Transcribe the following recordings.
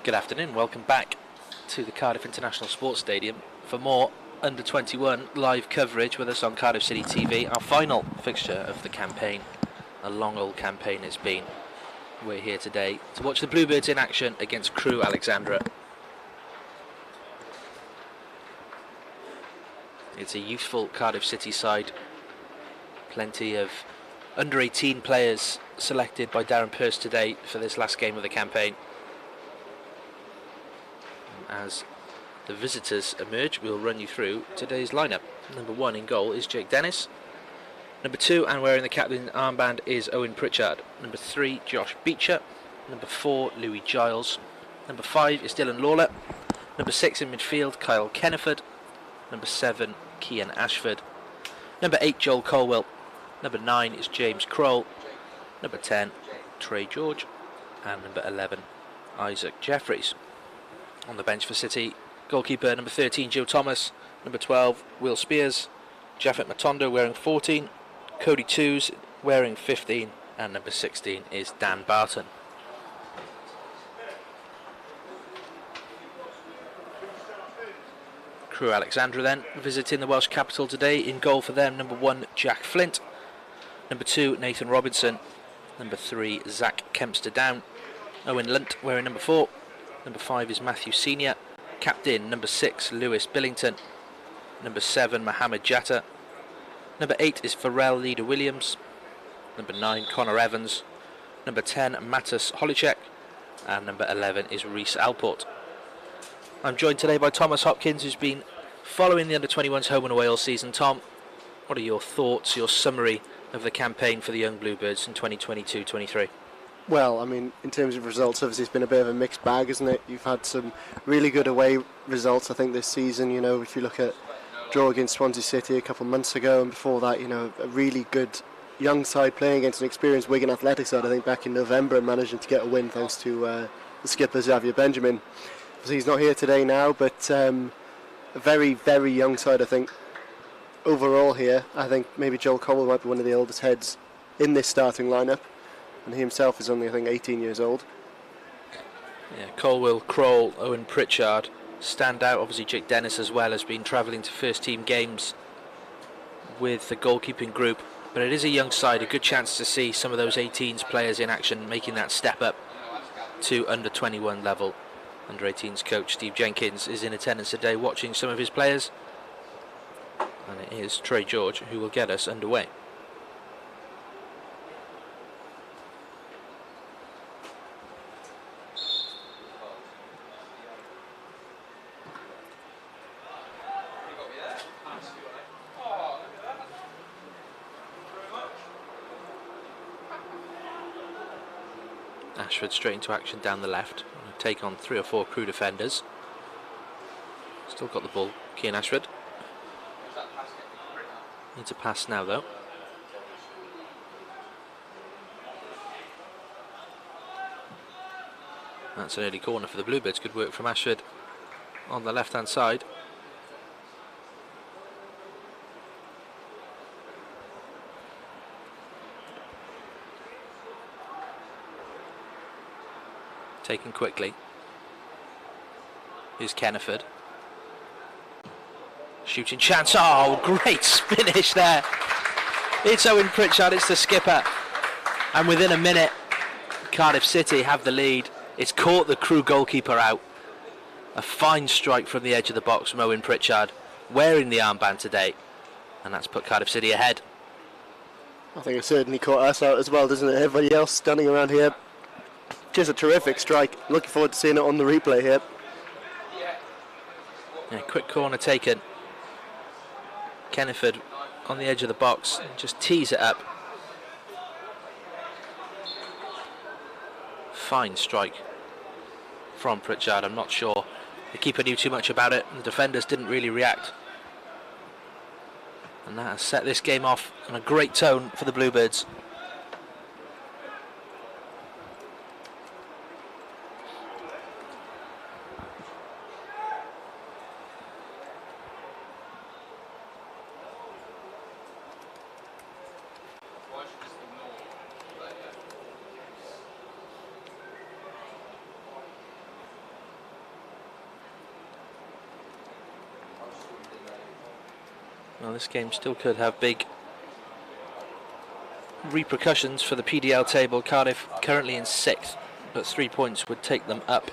Good afternoon, welcome back to the Cardiff International Sports Stadium for more under-21 live coverage with us on Cardiff City TV, our final fixture of the campaign. A long old campaign it's been. We're here today to watch the Bluebirds in action against Crewe Alexandra. It's a youthful Cardiff City side. Plenty of under-18 players selected by Darren Pearce today for this last game of the campaign. As the visitors emerge, we'll run you through today's lineup. Number 1 in goal is Jake Dennis. Number 2, and wearing the captain's armband, is Owen Pritchard. Number 3, Josh Beecher. Number 4, Louis Giles. Number 5 is Dylan Lawler. Number 6 in midfield, Kyle Kenneford. Number 7, Kian Ashford. Number 8, Joel Colwell. Number 9 is James Kroll. Number 10, Trey George. And number 11, Isaac Jeffries. On the bench for City, goalkeeper number 13, Joe Thomas. Number 12, Will Spears. Japheth Matondo wearing 14. Cody Toos wearing 15. And number 16 is Dan Barton. Crewe Alexandra then visiting the Welsh capital today. In goal for them, number 1, Jack Flint. Number 2, Nathan Robinson. Number 3, Zach Kempster-Down. Owen Lunt wearing number 4. Number 5 is Matthew Senior. Captain number 6, Lewis Billington. Number 7, Mohamed Jatta. Number 8 is Pharrell Leader-Williams. Number 9, Connor Evans. Number 10, Mattis Holicek. And number 11 is Reece Alport. I'm joined today by Thomas Hopkins, who's been following the under-21s home and away all season. Tom, what are your thoughts, your summary of the campaign for the young Bluebirds in 2022-23? Well, I mean, in terms of results, obviously it's been a bit of a mixed bag, isn't it? You've had some really good away results, I think, this season. You know, if you look at draw against Swansea City a couple of months ago, and before that, you know, a really good young side playing against an experienced Wigan Athletic side, I think, back in November, and managing to get a win thanks to the skipper, Xavier Benjamin. So he's not here today now, but a very, very young side, I think, overall here. I think maybe Joel Colwell might be one of the oldest heads in this starting lineup. And he himself is only, I think, 18 years old. Yeah, Colwell, Kroll, Owen Pritchard stand out. Obviously, Jake Dennis as well has been travelling to first-team games with the goalkeeping group. But it is a young side, a good chance to see some of those 18s players in action, making that step up to under-21 level. Under-18s coach Steve Jenkins is in attendance today watching some of his players. And it is Trey George who will get us underway. Ashford straight into action down the left. Take on 3 or 4 Crewe defenders. Still got the ball, Kian Ashford. Needs a pass now though. That's an early corner for the Bluebirds. Good work from Ashford on the left hand side. Taken quickly. Here's Kenneford. Shooting chance. Oh, great finish there. It's Owen Pritchard, it's the skipper. And within a minute, Cardiff City have the lead. It's caught the Crewe goalkeeper out. A fine strike from the edge of the box from Owen Pritchard, wearing the armband today. And that's put Cardiff City ahead. I think it certainly caught us out as well, doesn't it? Everybody else standing around here. Just a terrific strike. Looking forward to seeing it on the replay here. Yeah, quick corner taken. Kenneford on the edge of the box, just tees it up. Fine strike from Pritchard. I'm not sure the keeper knew too much about it, and the defenders didn't really react. And that has set this game off on a great tone for the Bluebirds. Well, this game still could have big repercussions for the PDL table. Cardiff currently in 6th, but 3 points would take them up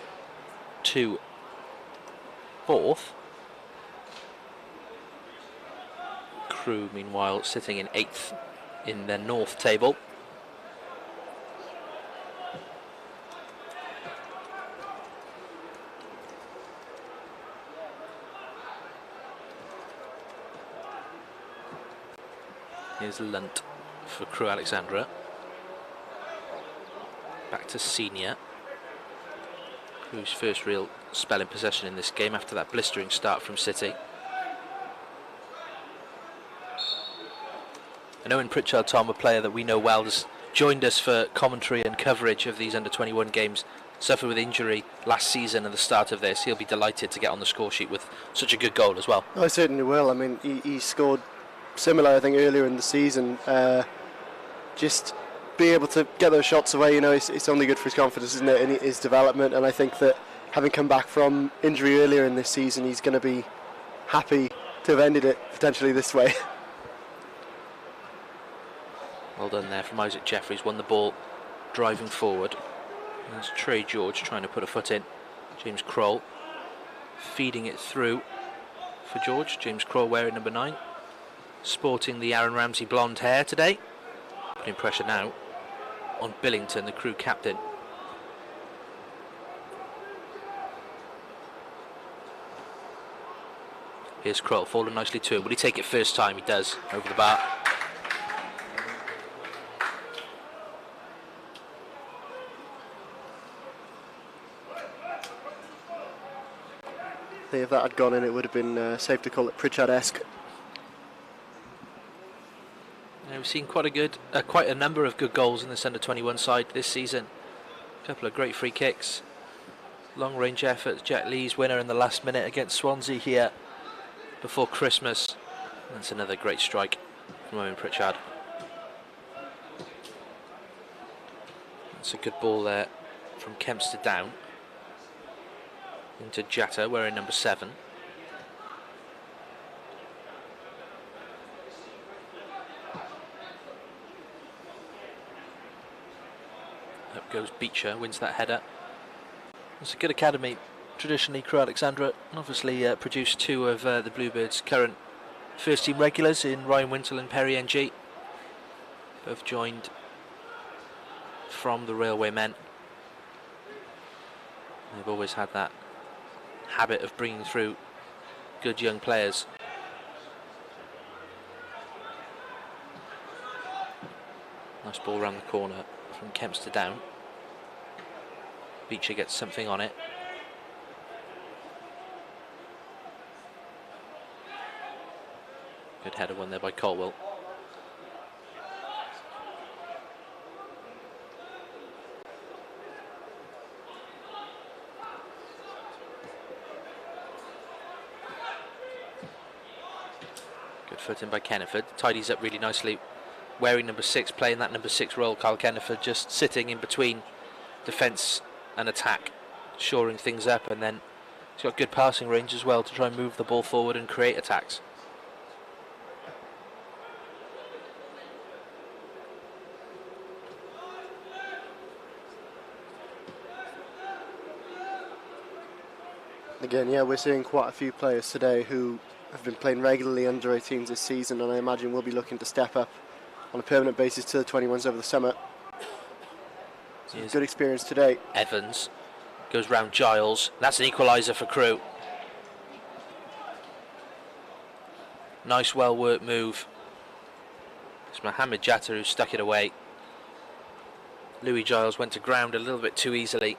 to 4th. Crewe, meanwhile, sitting in 8th in their North table. Here's Lunt for Crewe Alexandra. Back to Senior. Crewe's first real spell in possession in this game after that blistering start from City. And Owen Pritchard, Tom, a player that we know well, has joined us for commentary and coverage of these under-21 games. Suffered with injury last season and the start of this. He'll be delighted to get on the score sheet with such a good goal as well. I certainly will. I mean, he scored similar, I think, earlier in the season. Just being able to get those shots away, you know, it's only good for his confidence, isn't it, and his development. And I think that having come back from injury earlier in this season, he's going to be happy to have ended it potentially this way. Well done there from Isaac Jeffries. Won the ball driving forward. That's Trey George trying to put a foot in. James Kroll feeding it through for George. James Kroll wearing number 9. Sporting the Aaron Ramsey blonde hair today. Putting pressure now on Billington, the Crewe captain. Here's Kroll, falling nicely to him. Will he take it first time? He does, over the bar. I think if that had gone in, it would have been safe to call it Pritchard-esque. We've seen quite a number of good goals in this under-21 side this season. A couple of great free kicks, long-range efforts. Jet Lee's winner in the last minute against Swansea here before Christmas. That's another great strike from Owen Pritchard. That's a good ball there from Kempster down into Jatta, wearing number 7. Up goes Beecher, wins that header. It's a good academy, traditionally Crewe Alexandra, and obviously produced 2 of the Bluebirds' current first team regulars in Ryan Wintle and Perry NG. Both joined from the Railway Men. They've always had that habit of bringing through good young players. Nice ball round the corner from Kempster down. Beecher gets something on it. Good header won there by Colwell. Good foot in by Kenneford. Tidies up really nicely. Wearing number 6, playing that number 6 role. Carl Kenneford just sitting in between defence and attack, shoring things up, and then he's got good passing range as well to try and move the ball forward and create attacks. Again, yeah, we're seeing quite a few players today who have been playing regularly under 18s this season, and I imagine will be looking to step up on a permanent basis to the 21s over the summer. Good experience today. Evans goes round Giles. That's an equaliser for Crewe. Nice, well-worked move. It's Mohamed Jatta who stuck it away. Louis Giles went to ground a little bit too easily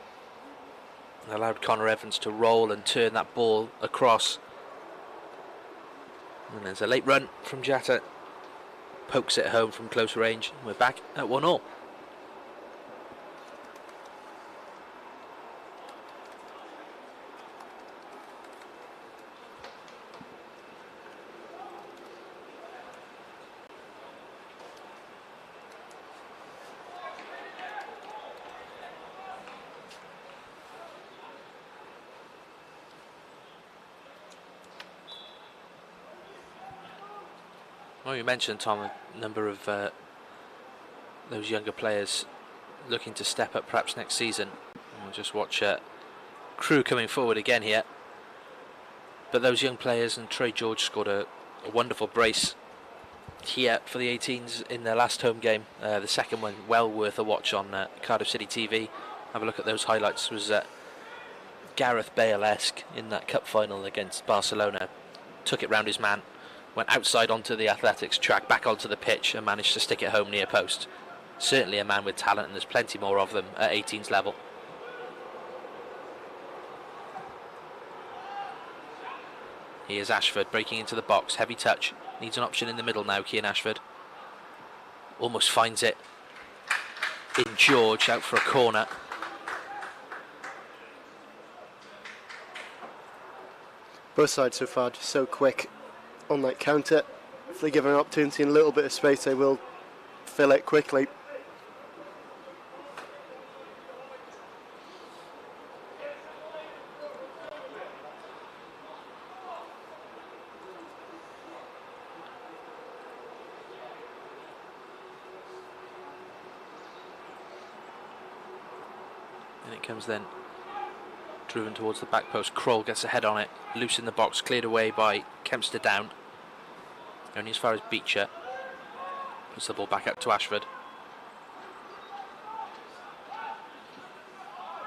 and allowed Connor Evans to roll and turn that ball across. And there's a late run from Jatta. Pokes it home from close range. We're back at 1-1. Well, you mentioned, Tom, a number of those younger players looking to step up perhaps next season. We'll just watch Crewe coming forward again here. But those young players, and Trey George scored a wonderful brace here for the 18s in their last home game. The second one, well worth a watch on Cardiff City TV. Have a look at those highlights. Was Gareth Bale-esque in that cup final against Barcelona. Took it round his man, went outside onto the athletics track, back onto the pitch, and managed to stick it home near post. Certainly a man with talent, and there's plenty more of them at 18s level. Here's Ashford breaking into the box, heavy touch, needs an option in the middle now, Cian Ashford. Almost finds it in George, out for a corner. Both sides so far just so quick on that counter. If they give an opportunity and a little bit of space, they will fill it quickly. And it comes then driven towards the back post. Kroll gets a head on it, loose in the box, cleared away by Kempster Down. Only as far as Beecher. Puts the ball back up to Ashford.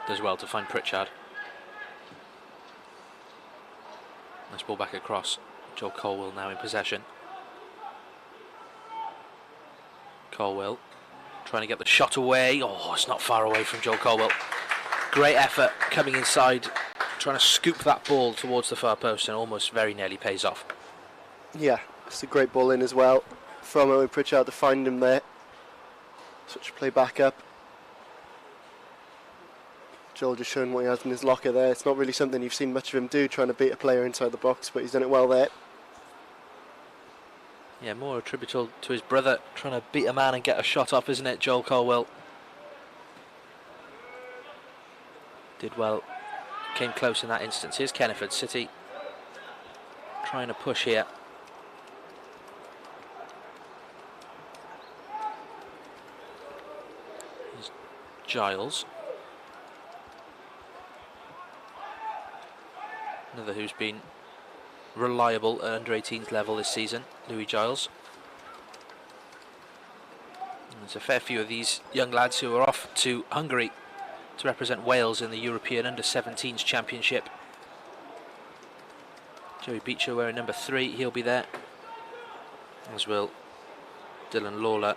Does well to find Pritchard. Nice ball back across. Joel Colwell now in possession. Colwell trying to get the shot away. Oh, it's not far away from Joel Colwell. Great effort coming inside, trying to scoop that ball towards the far post, and almost very nearly pays off. Yeah, it's a great ball in as well from Owen Pritchard to find him there. Such a play back up. Joel just showing what he has in his locker there. It's not really something you've seen much of him do, trying to beat a player inside the box, but he's done it well there. Yeah, more attributable to his brother trying to beat a man and get a shot off, isn't it, Joel Colwell? Did well, came close in that instance. Here's Kenneford, City trying to push here. Here's Giles. Another who's been reliable at under 18s level this season, Louis Giles. And there's a fair few of these young lads who are off to Hungary to represent Wales in the European Under-17s Championship. Joey Beecher wearing number 3, he'll be there, as will Dylan Lawler,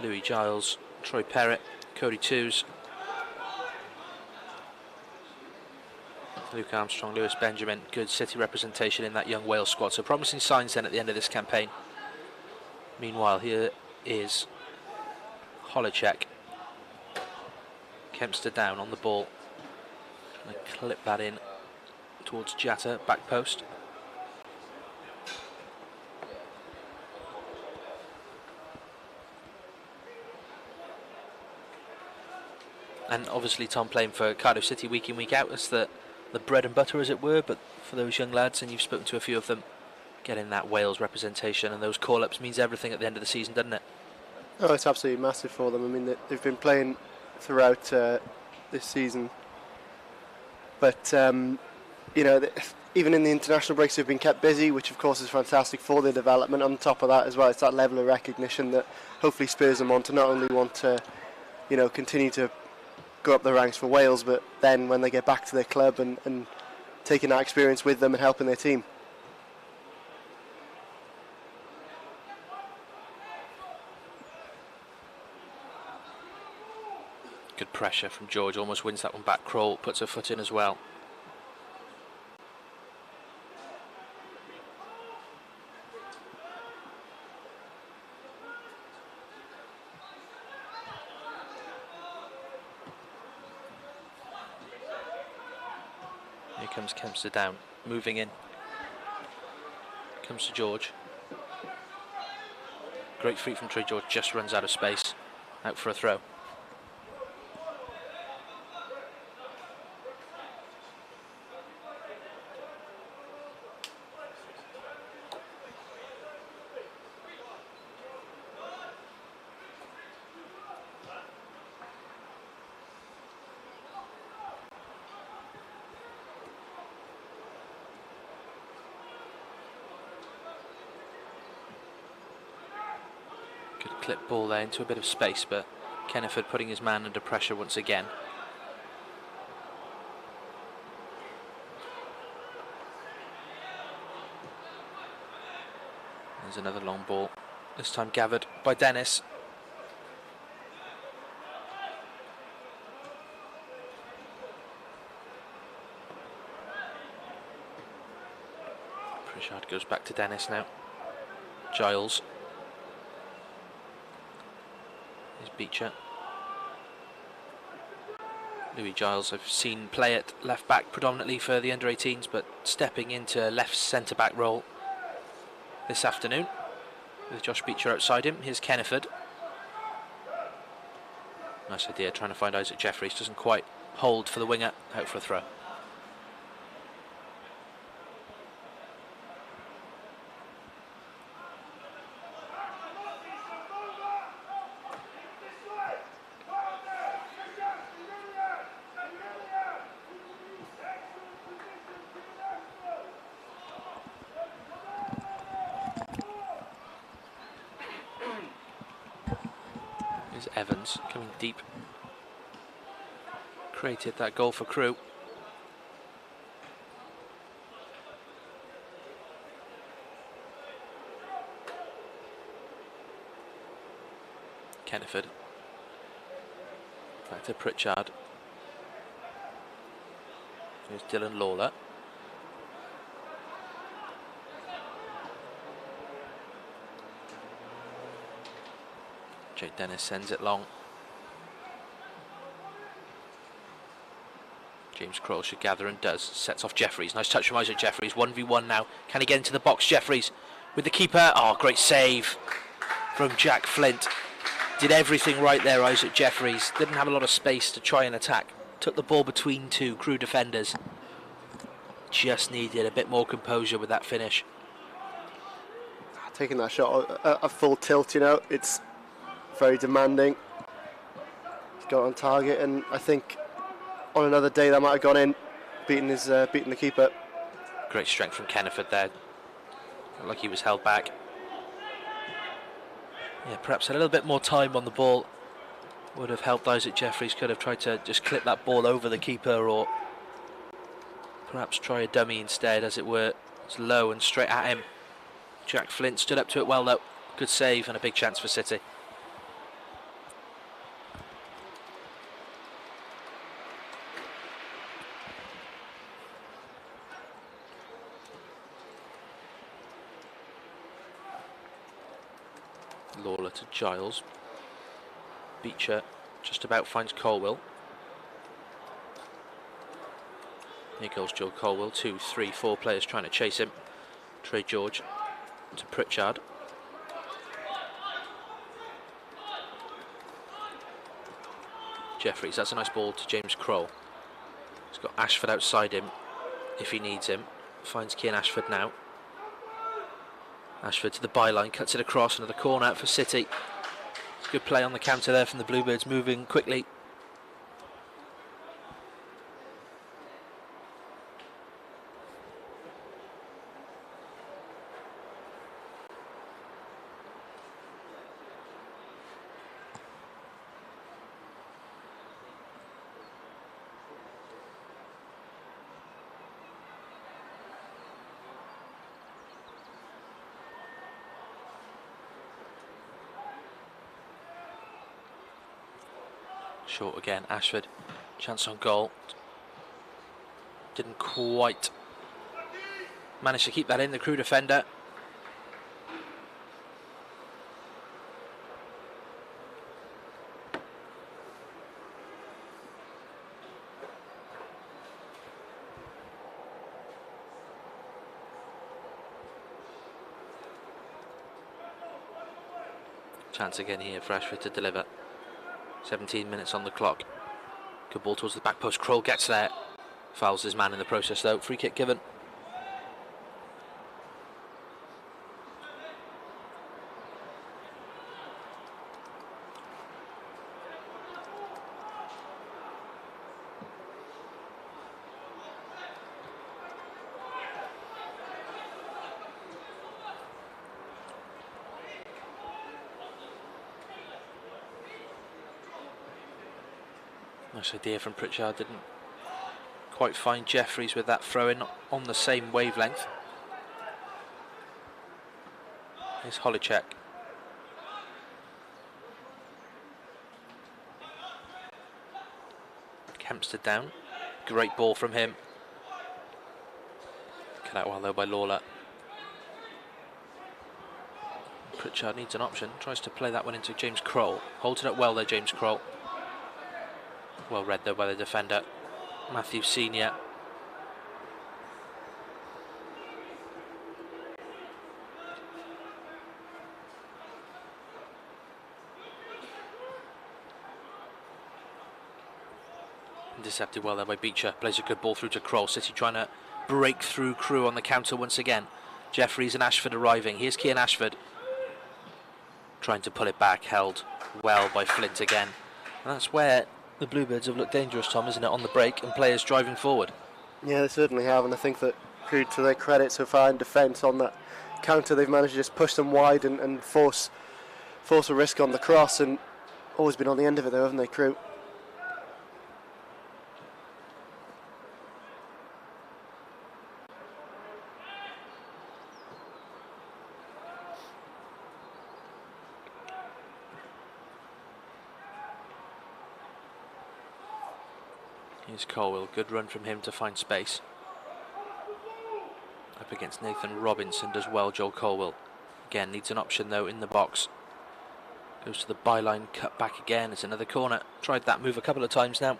Louis Giles, Troy Perrott, Cody Toos, Luke Armstrong, Lewis Benjamin. Good City representation in that young Wales squad, so promising signs then at the end of this campaign. Meanwhile, here is Holecek. Kempster Down on the ball, trying to clip that in towards Jatta, back post. And obviously Tom playing for Cardiff City week in, week out, that's the bread and butter, as it were, but for those young lads, and you've spoken to a few of them, getting that Wales representation and those call-ups means everything at the end of the season, doesn't it? Oh, it's absolutely massive for them. I mean, they've been playing throughout this season, but you know, even in the international breaks they've been kept busy, which of course is fantastic for their development. On top of that as well, it's that level of recognition that hopefully spurs them on to not only want to, you know, continue to go up the ranks for Wales, but then when they get back to their club and taking that experience with them and helping their team. Good pressure from George, almost wins that one back. Kroll puts her foot in as well. Here comes Kempster Down, moving in. Comes to George. Great feat from Trey George, just runs out of space. Out for a throw. clip ball there into a bit of space, but Kenneford putting his man under pressure once again. There's another long ball, this time gathered by Dennis. Pritchard goes back to Dennis now. Giles. Here's Beecher. Louis Giles I've seen play at left back predominantly for the under-18s, but stepping into left centre back role this afternoon with Josh Beecher outside him. Here's Kenneford. Nice idea, trying to find Isaac Jeffries. Doesn't quite hold for the winger. Out for a throw. Evans coming deep, created that goal for Crewe. Kenneford back to Pritchard. Here's Dylan Lawler. Jake Dennis sends it long. James Kroll should gather and does. Sets off Jeffries. Nice touch from Isaac Jeffries. 1v1 now. Can he get into the box? Jeffries with the keeper. Oh, great save from Jack Flint. Did everything right there, Isaac Jeffries. Didn't have a lot of space to try and attack. Took the ball between two Crewe defenders. Just needed a bit more composure with that finish. Taking that shot at full tilt, you know, it's very demanding. He's got on target, and I think on another day that might have gone in, beating the keeper. Great strength from Kenneford there. Looked like he was held back. Yeah, perhaps a little bit more time on the ball would have helped Isaac Jeffries. Could have tried to just clip that ball over the keeper, or perhaps try a dummy instead, as it were. It's low and straight at him. Jack Flint stood up to it well though. Good save and a big chance for City. Lawler to Giles. Beecher just about finds Colwell. Here goes Joe Colwell. 2, 3, 4 players trying to chase him. Trey George to Pritchard. Jeffries, that's a nice ball to James Kroll. He's got Ashford outside him if he needs him. Finds Kian Ashford now. Ashford to the byline, cuts it across, another corner out for City. Good play on the counter there from the Bluebirds, moving quickly. Short again, Ashford, chance on goal. Didn't quite manage to keep that in, the Crewe defender. Chance again here for Ashford to deliver. 17 minutes on the clock. Good ball towards the back post. Kroll gets there. Fouls his man in the process though. Free kick given. Nice idea from Pritchard, didn't quite find Jeffries with that throw-in on the same wavelength. Here's Holicek. Kempster down. Great ball from him. Cut out well though by Lawler. Pritchard needs an option. Tries to play that one into James Kroll. Holds it up well there, James Kroll. Well read though by the defender, Matthew Senior. Intercepted well there by Beecher. Plays a good ball through to Kroll. City trying to break through Crewe on the counter once again. Jeffries and Ashford arriving. Here's Kian Ashford. Trying to pull it back. Held well by Flint again. And that's where the Bluebirds have looked dangerous, Tom, isn't it? On the break and players driving forward. Yeah, they certainly have, and I think that Crewe, to their credit so far in defence on that counter, they've managed to just push them wide and force a risk on the cross, and always been on the end of it though, haven't they, Crewe? Here's Colwell, good run from him to find space. Up against Nathan Robinson does well, Joel Colwell. Again, needs an option though in the box. Goes to the byline, cut back again, it's another corner. Tried that move a couple of times now.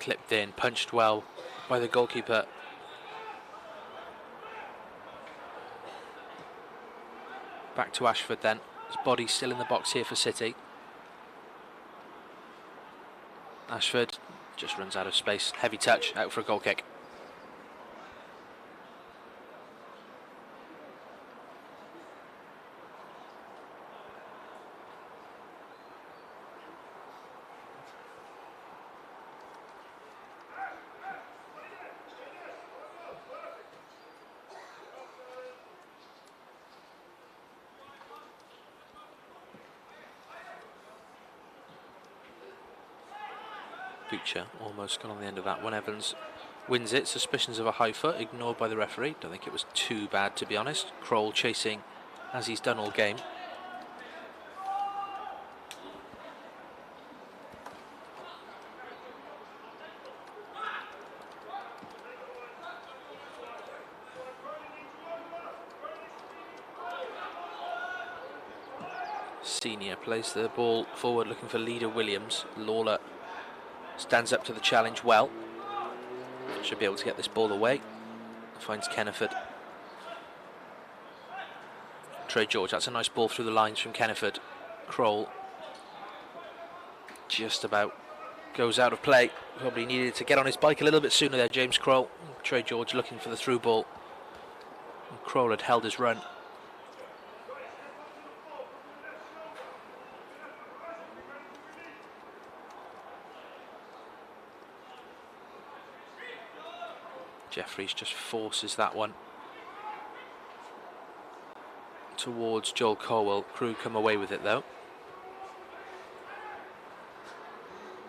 Clipped in, punched well by the goalkeeper. Back to Ashford then. His body's still in the box here for City. Ashford just runs out of space. Heavy touch, out for a goal kick. Beecher almost got on the end of that one. Evans wins it. Suspicions of a high foot ignored by the referee. Don't think it was too bad, to be honest. Kroll chasing as he's done all game. Senior plays the ball forward looking for Leader Williams. Lawler stands up to the challenge well. Should be able to get this ball away. Finds Kenneford. Trey George, that's a nice ball through the lines from Kenneford. Kroll just about goes out of play. Probably needed to get on his bike a little bit sooner there, James Kroll. Trey George looking for the through ball. And Kroll had held his run. Jeffries just forces that one towards Joel Colwell. Crewe come away with it though.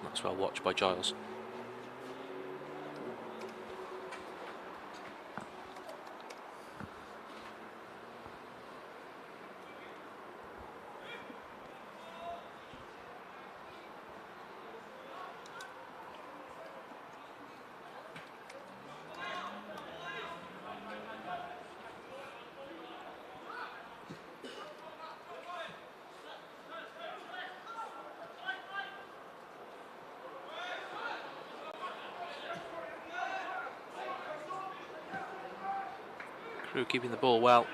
That's well watched by Giles. Crewe keeping the ball well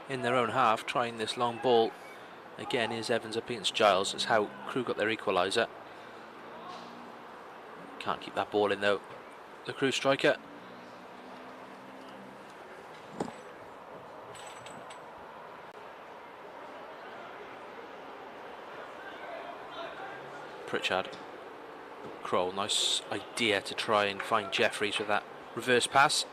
in their own half, trying this long ball Again, here's Evans up against Giles. That's how Crewe got their equaliser. Can't keep that ball in though. The Crewe striker. Pritchard. Kroll, nice idea to try and find Jeffries with that reverse pass.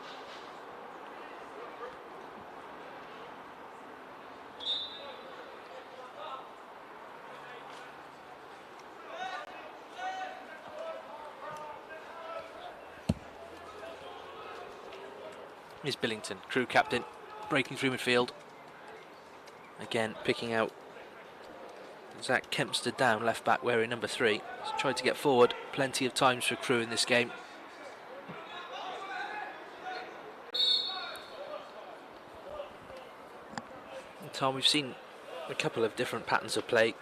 Here's Billington, Crewe captain, breaking through midfield. Again, picking out Zach Kempster down, left back wearing number 3. He's tried to get forward, plenty of times for Crewe in this game. Tom, we've seen a couple of different patterns of play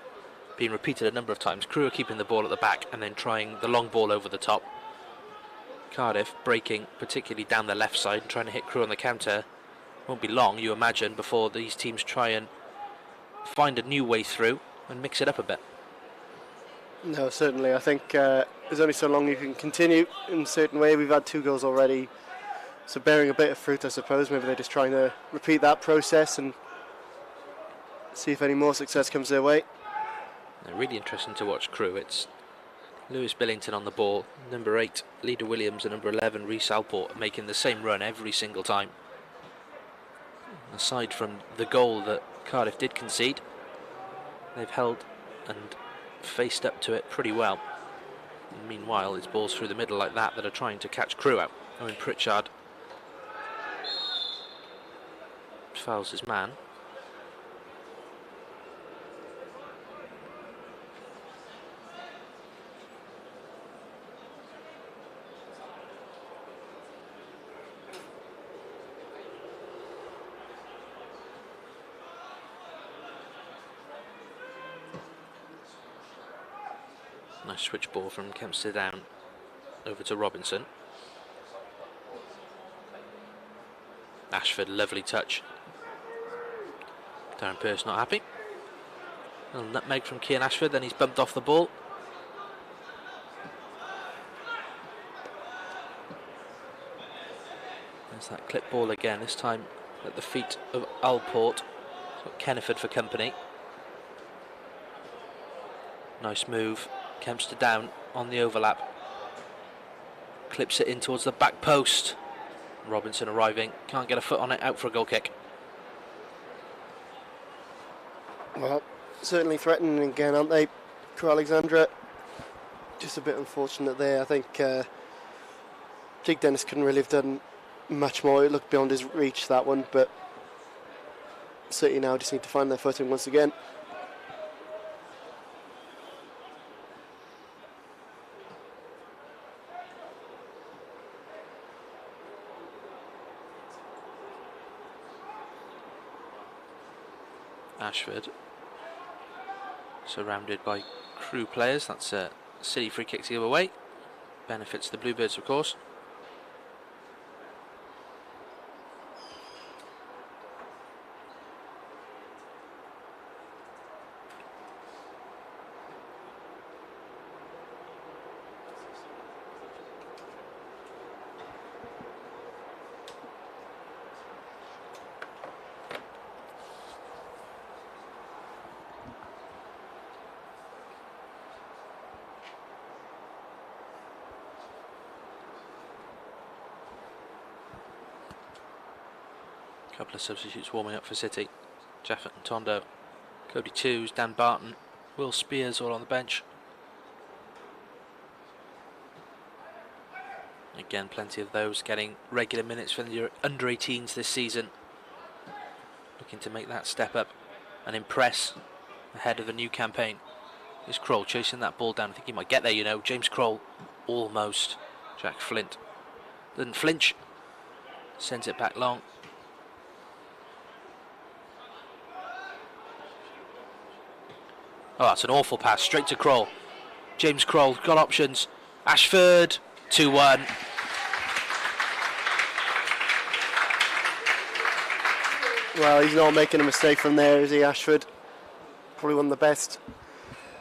being repeated a number of times. Crewe are keeping the ball at the back and then trying the long ball over the top. Cardiff breaking particularly down the left side and trying to hit Crewe on the counter. Won't be long, you imagine, before these teams try and find a new way through and mix it up a bit. No, certainly. I think there's only so long you can continue in a certain way. We've had 2 goals already, so bearing a bit of fruit, I suppose. Maybe they're just trying to repeat that process and see if any more success comes their way. Really interesting to watch Crewe. It's Lewis Billington on the ball, number 8 Leader Williams and number 11 Reece Alport making the same run every single time. Aside from the goal that Cardiff did concede, they've held and faced up to it pretty well. And meanwhile, it's balls through the middle like that are trying to catch Crewe out. Owen Pritchard fouls his man. Nice switch ball from Kempster down over to Robinson. Ashford, lovely touch. Darren Pearce not happy. A little nutmeg from Cian Ashford, then he's bumped off the ball. There's that clip ball again, this time at the feet of Alport. Got Kenneford for company. Nice move. Kempster down on the overlap. Clips it in towards the back post. Robinson arriving. Can't get a foot on it. Out for a goal kick. Well, certainly threatening again, aren't they, Crewe Alexandra? Just a bit unfortunate there. I think Jake Dennis couldn't really have done much more. It looked beyond his reach, that one, but City now just need to find their footing once again. Ashford surrounded by Crewe players. That's a City free kick to give away. Benefits the Bluebirds, of course. Couple of substitutes warming up for City. Jaffet and Tondo, Cody Twos, Dan Barton, Will Spears all on the bench. Again, plenty of those getting regular minutes for the under 18s this season. Looking to make that step up and impress ahead of the new campaign. Is Kroll chasing that ball down? I think he might get there, you know. James Kroll, almost. Jack Flint doesn't flinch. Sends it back long. Oh, that's an awful pass, straight to Kroll. James Kroll, got options. Ashford, 2-1. Well, he's not making a mistake from there, is he, Ashford? probably one of the best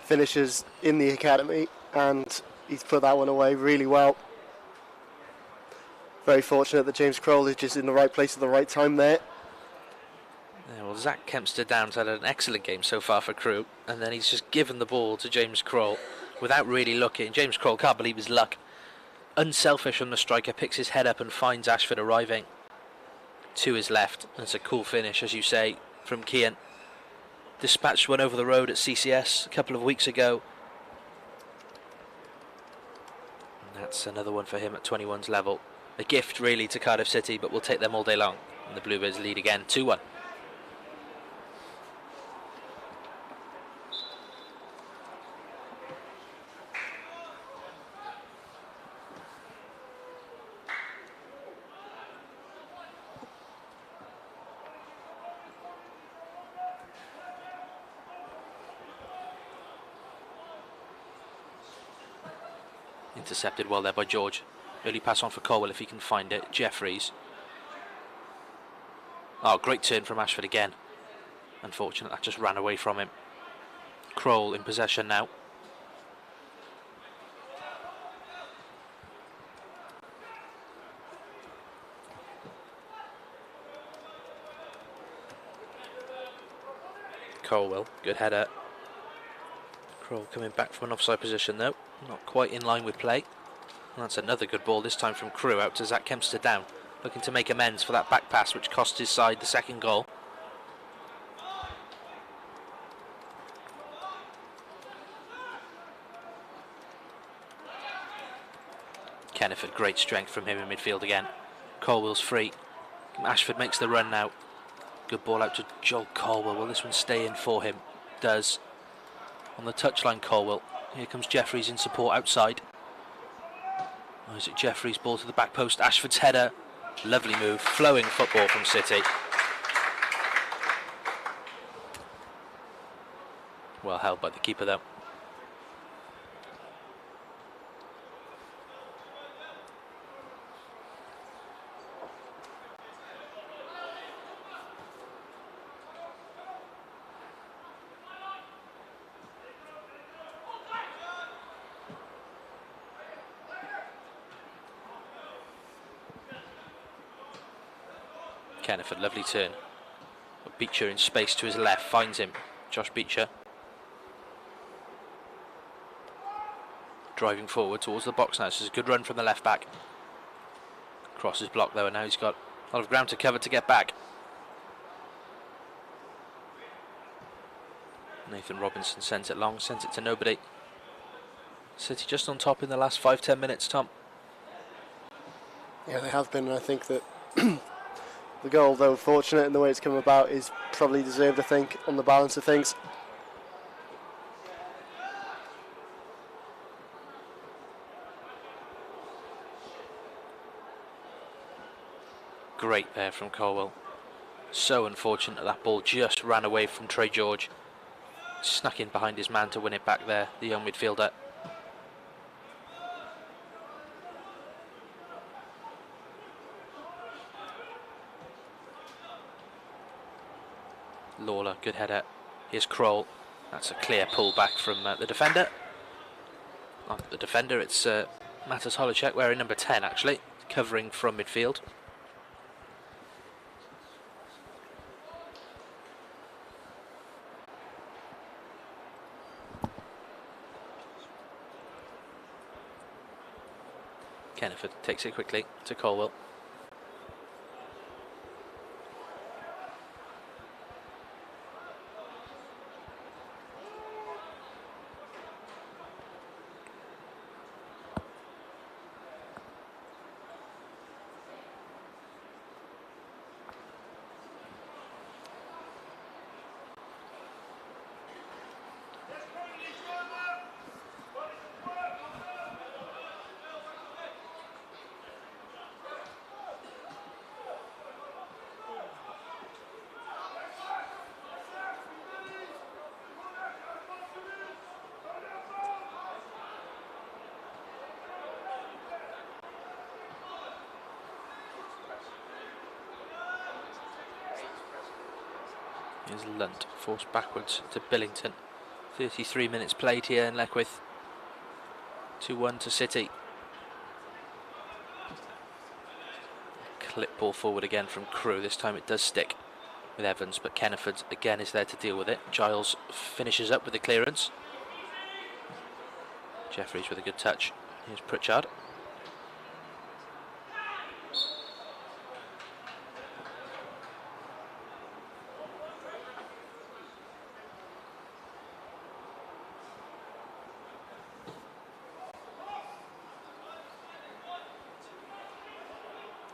finishers in the academy, and he's put that one away really well. Very fortunate that James Kroll is just in the right place at the right time there. Yeah, well, Zach Kempster-Down's had an excellent game so far for Crewe, and then he's just given the ball to James Kroll without really looking. James Kroll can't believe his luck. Unselfish from the striker, picks his head up and finds Ashford arriving to his left. That's a cool finish, as you say, from Kean. Dispatched one over the road at CCS a couple of weeks ago. And that's another one for him at 21's level. A gift really to Cardiff City, but we'll take them all day long. And the Bluebirds lead again, 2-1. Intercepted well there by George. Early pass on for Colwell if he can find it. Jeffries. Oh, great turn from Ashford again. Unfortunate, that just ran away from him. Kroll in possession now. Colwell, good header. Kroll coming back from an offside position though. Not quite in line with play. And that's another good ball, this time from Crewe out to Zach Kempster-Down. Looking to make amends for that back pass which cost his side the second goal. Kenneth, great strength from him in midfield again. Colwell's free. Ashford makes the run now. Good ball out to Joel Colwell. Will this one stay in for him? Does. On the touchline, Colwell. Here comes Jeffries in support outside. Or is it Jeffries' ball to the back post? Ashford's header. Lovely move. Flowing football from City. Well held by the keeper though. Kenneth, lovely turn. Beecher in space to his left, finds him. Josh Beecher. Driving forward towards the box now. This is a good run from the left back. Cross is blocked though, and now he's got a lot of ground to cover to get back. Nathan Robinson sends it long, sends it to nobody. City just on top in the last 5-10 minutes, Tom. Yeah, they have been, and I think that the goal, though fortunate in the way it's come about, is probably deserved, I think, on the balance of things. Great there from Colwell. So unfortunate that ball just ran away from Trey George. Snuck in behind his man to win it back there, the young midfielder. Lawler, good header. Here's Kroll. That's a clear pull back from the defender. Not the defender, it's Matas Holacek wearing number 10 actually, covering from midfield. Kenneth takes it quickly to Colwell. Here's Lunt, forced backwards to Billington. 33 minutes played here in Leckwith. 2-1 to City. Clip ball forward again from Crewe. This time it does stick with Evans, but Kenneford again is there to deal with it. Giles finishes up with the clearance. Jeffries with a good touch. Here's Pritchard.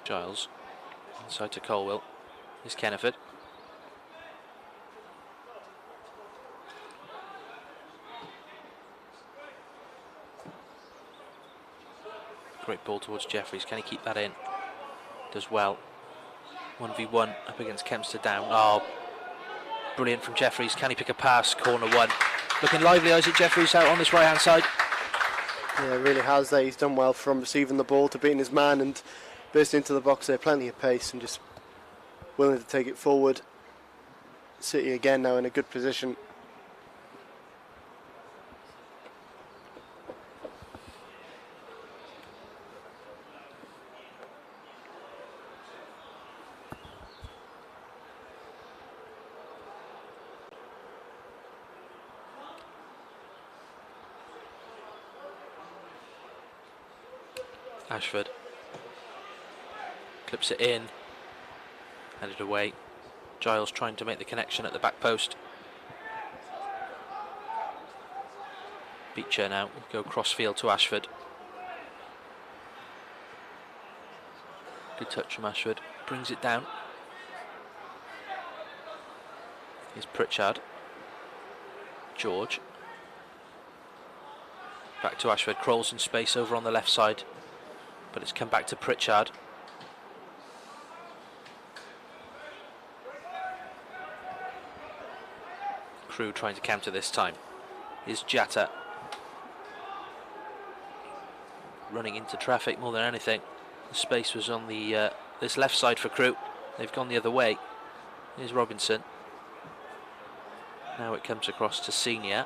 Giles inside to Colwell. Here's Kenneford. Great ball towards Jeffries. Can he keep that in? Does well. 1v1 up against Kempster down. Oh, brilliant from Jeffries. Can he pick a pass? Corner one. Looking lively, Isaac Jeffries out on this right hand side. Yeah, really has there. He's done well from receiving the ball to beating his man and burst into the box there. Plenty of pace and just willing to take it forward. City again now in a good position. Ashford clips it in, headed away. Giles trying to make the connection at the back post. Beecher now will go cross field to Ashford. Good touch from Ashford, brings it down. Here's Pritchard. George. Back to Ashford, crawls in space over on the left side, but it's come back to Pritchard. Crewe trying to counter this time. Here's Jatta. Running into traffic more than anything. The space was on the this left side for Crewe. They've gone the other way. Here's Robinson. Now it comes across to Senior.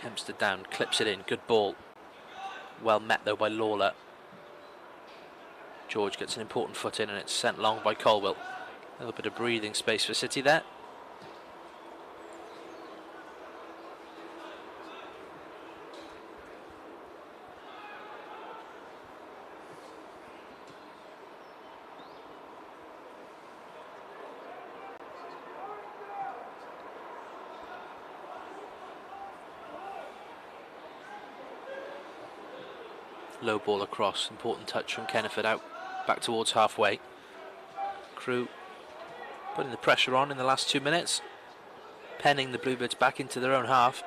Kempster down, clips it in, good ball. Well met though by Lawler. George gets an important foot in and it's sent long by Colwell. A little bit of breathing space for City there. Low ball across, important touch from Kenneford out, back towards halfway. Crewe putting the pressure on in the last 2 minutes, penning the Bluebirds back into their own half.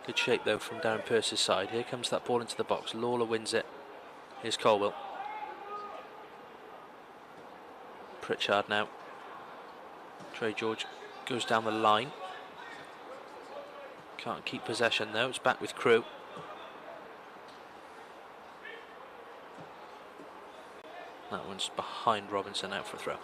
Good shape though from Darren Pearce's side. Here comes that ball into the box. Lawler wins it. Here's Colwell. Pritchard now. Trey George goes down the line. Can't keep possession though. It's back with Crewe. That one's behind Robinson, out for a throw.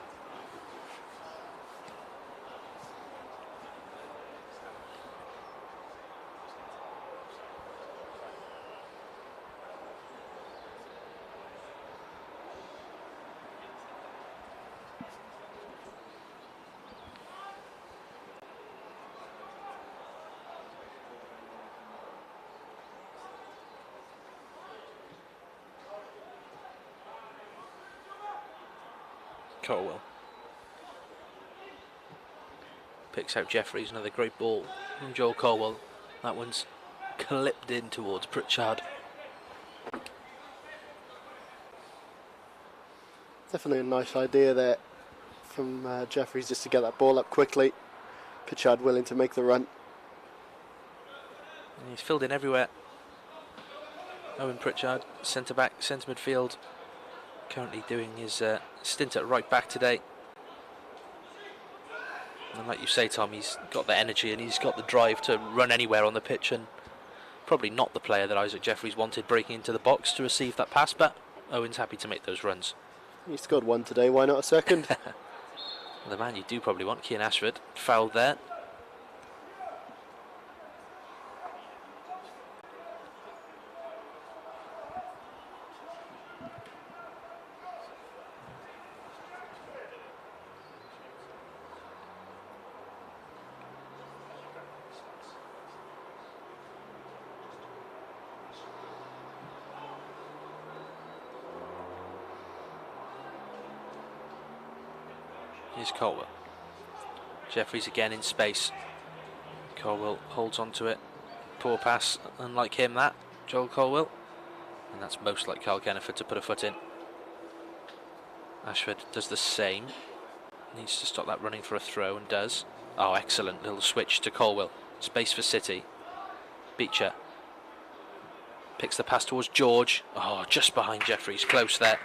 Colwell picks out Jeffries, another great ball from Joel Colwell. That one's clipped in towards Pritchard. Definitely a nice idea there from Jeffries just to get that ball up quickly. Pritchard willing to make the run. And he's filled in everywhere. Owen Pritchard, centre back, centre midfield, currently doing his stint at right back today. And like you say, Tom, he's got the energy and he's got the drive to run anywhere on the pitch and Probably not the player that Isaac Jeffries wanted breaking into the box to receive that pass, but Owen's happy to make those runs. He scored one today, why not a second? The man you do probably want, Cian Ashford, fouled there. Here's Colwell. Jeffries again in space. Colwell holds on to it. Poor pass, unlike him that, Joel Colwell. And that's most like Carl Kenneford to put a foot in. Ashford does the same. Needs to stop that running for a throw and does. Oh, excellent little switch to Colwell. Space for City. Beecher. Picks the pass towards George. Oh, just behind Jeffries, close there.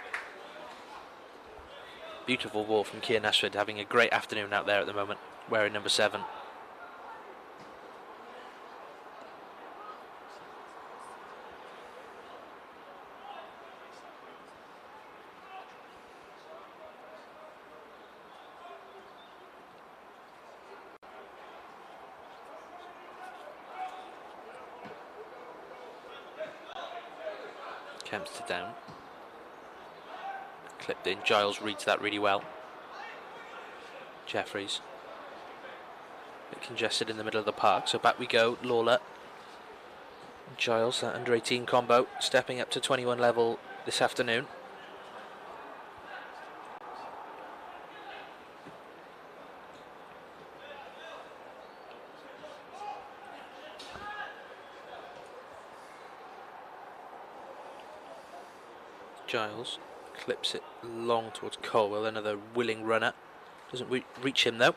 Beautiful ball from Cian Ashford, having a great afternoon out there at the moment, wearing number 7. Kempster down. Clipped in. Giles reads that really well. Jeffries. A bit congested in the middle of the park, so back we go. Lawler. Giles, that under 18 combo, stepping up to 21 level this afternoon. Giles clips it long towards Colwell, another willing runner. Doesn't reach him though.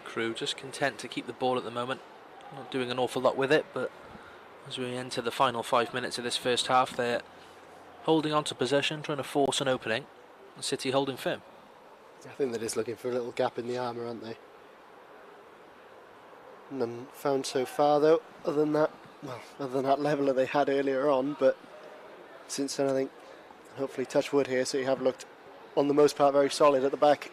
Crewe just content to keep the ball at the moment, not doing an awful lot with it, but as we enter the final 5 minutes of this first half, they're holding on to possession, trying to force an opening, and City holding firm. I think they're just looking for a little gap in the armour, aren't they? None found so far though, other than that leveller they had earlier on, but since then I think, hopefully touch wood here, so you have looked on the most part very solid at the back.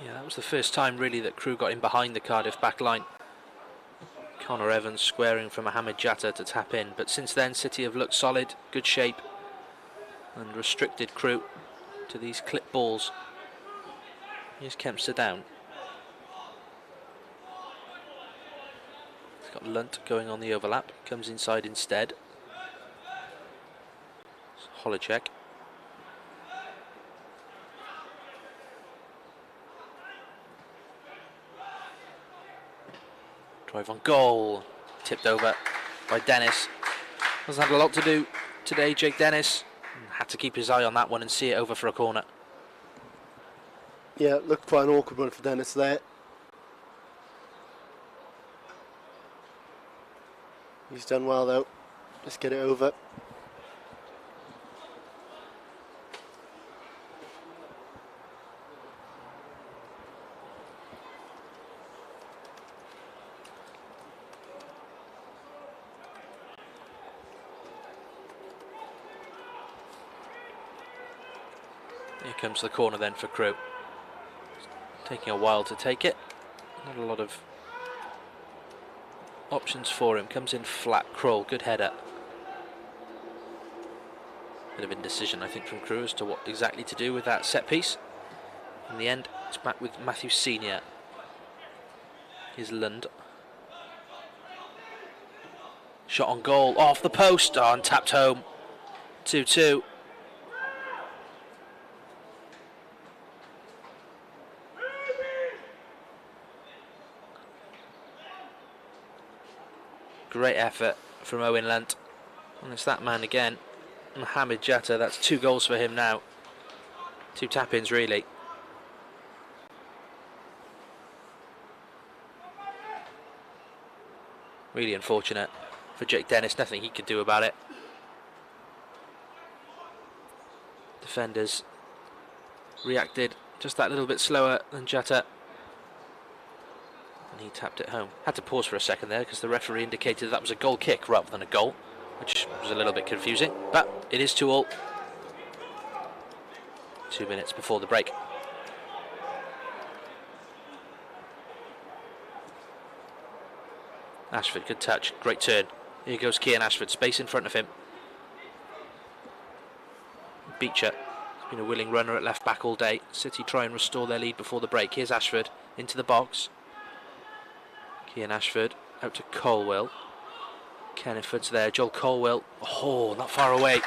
Yeah, that was the first time really that Crewe got in behind the Cardiff back line. Connor Evans squaring for Mohamed Jatta to tap in, but since then City have looked solid, good shape, and restricted Crewe to these clip balls. Here's Kempster down. He's got Lunt going on the overlap, comes inside instead. Holicek. Drive on goal, tipped over by Dennis. Hasn't had a lot to do today, Jake Dennis. Had to keep his eye on that one and see it over for a corner. Yeah, looked quite an awkward one for Dennis there. He's done well though. Let's get it over. Here comes the corner then for Crewe. Taking a while to take it. Not a lot of options for him. Comes in flat. Kroll, good header. Bit of indecision, I think, from Crewe as to what exactly to do with that set piece. In the end, it's back with Matthew Senior. Here's Lund. Shot on goal, off the post, and tapped home. 2-2. Great effort from Owen Lunt. And it's that man again, Mohamed Jatta. That's 2 goals for him now. 2 tap-ins really. Really unfortunate for Jake Dennis. Nothing he could do about it. Defenders reacted just that little bit slower than Jatta. And he tapped it home. Had to pause for a second there because the referee indicated that was a goal kick rather than a goal, which was a little bit confusing, but it is 2-2. 2 minutes before the break. Ashford, good touch, great turn. Here goes Kian Ashford, space in front of him. Beecher has been a willing runner at left back all day. City try and restore their lead before the break. Here's Ashford into the box. Kian Ashford out to Colwell. Kenneford's there, Joel Colwell. Oh, not far away.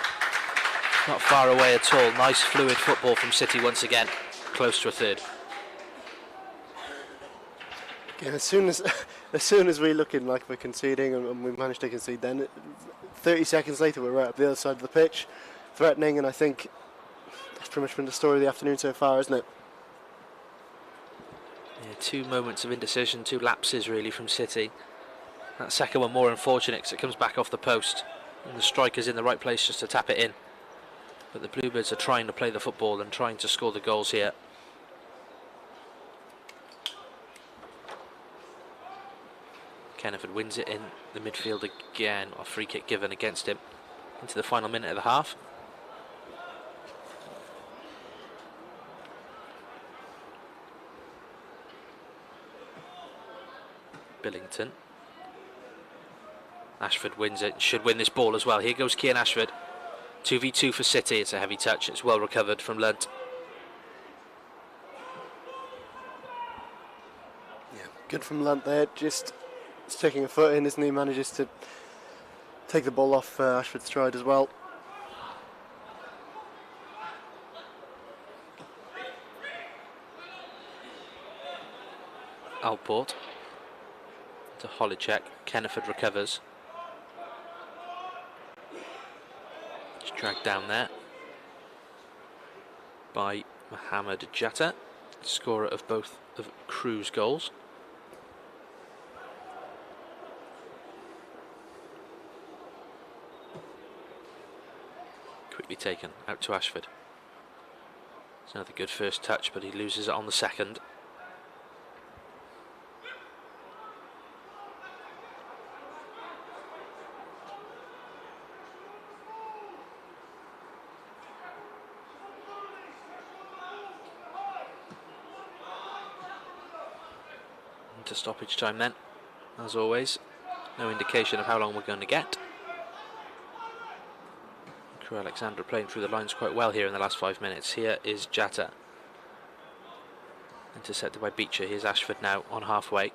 Not far away at all. Nice fluid football from City once again. Close to a third. Again, as soon as we're looking like we're conceding and we managed to concede, then 30 seconds later we're right up the other side of the pitch, threatening, and I think that's pretty much been the story of the afternoon so far, isn't it? Yeah, 2 moments of indecision, 2 lapses really from City. That second one more unfortunate because it comes back off the post and the striker's in the right place just to tap it in. But the Bluebirds are trying to play the football and trying to score the goals here. Kenneford wins it in the midfield again. A free kick given against him into the final minute of the half. Billington. Ashford wins it, should win this ball as well. Here goes Kian Ashford. 2v2 for City. It's a heavy touch. It's well recovered from Lunt. Yeah, good from Lunt there. Just sticking a foot in, isn't he? Manages to take the ball off Ashford's stride as well. Alport to Holicek. Kenneford recovers. It's dragged down there by Mohamed Jatta, scorer of both of Crewe's goals. Quickly taken out to Ashford. It's another good first touch, but he loses it on the second. To stoppage time then, as always. No indication of how long we're going to get. Crewe Alexandra playing through the lines quite well here in the last 5 minutes. Here is Jatta. Intercepted by Beecher. Here's Ashford now on halfway.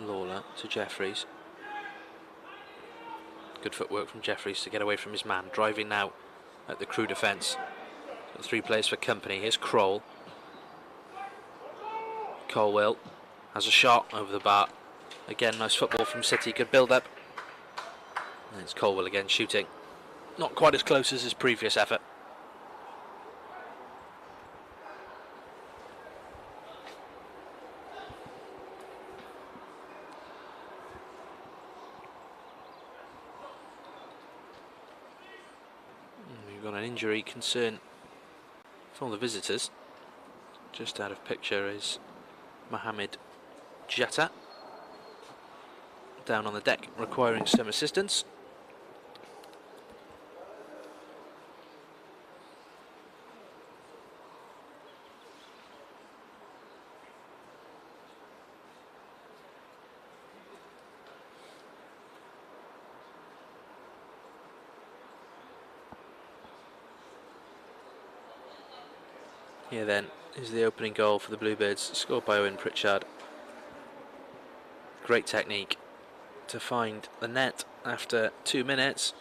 Lawler to Jeffries. Good footwork from Jeffries to get away from his man. Driving now at the Crewe defence. Got 3 players for company. Here's Kroll. Colwell has a shot over the bar. Again, nice football from City. Good build up. And it's Colwell again shooting. Not quite as close as his previous effort. We've got an injury concern for the visitors. Just out of picture is Mohamed Jatta, down on the deck requiring some assistance. Here then is the opening goal for the Bluebirds, scored by Owen Pritchard. Great technique to find the net after 2 minutes.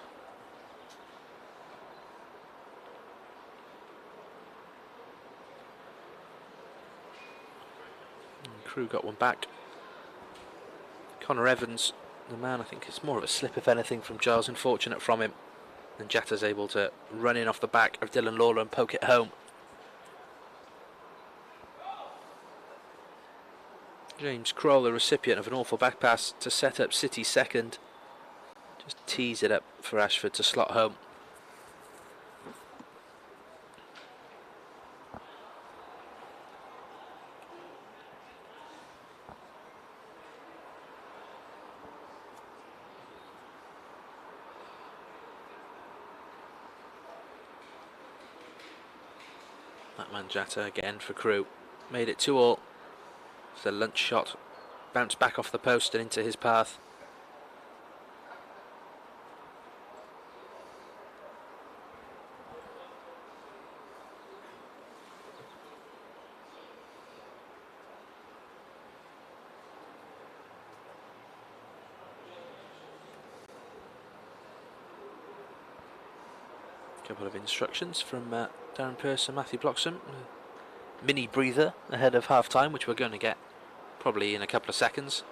And Crewe got one back. Connor Evans, the man, I think it's more of a slip if anything from Giles, unfortunate from him. And Jatta's able to run in off the back of Dylan Lawler and poke it home. James Kroll, the recipient of an awful back pass to set up City's second. Just tease it up for Ashford to slot home. That man Jatta again for Crewe. Made it 2-2. The lunch shot bounced back off the post and into his path. Couple of instructions from Darren Pearce and Matthew Bloxham. Mini breather ahead of half time, which we're going to get probably in a couple of seconds.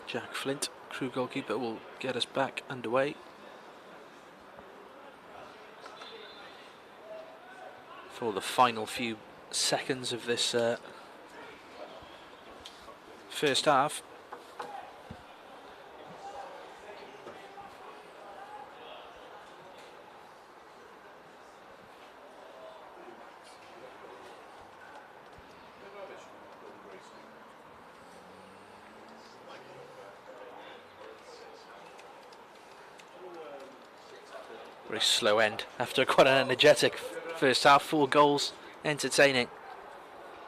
Jack Flint, Crewe goalkeeper, will get us back underway for the final few seconds of this first half. Very slow end after quite an energetic first half. 4 goals, entertaining.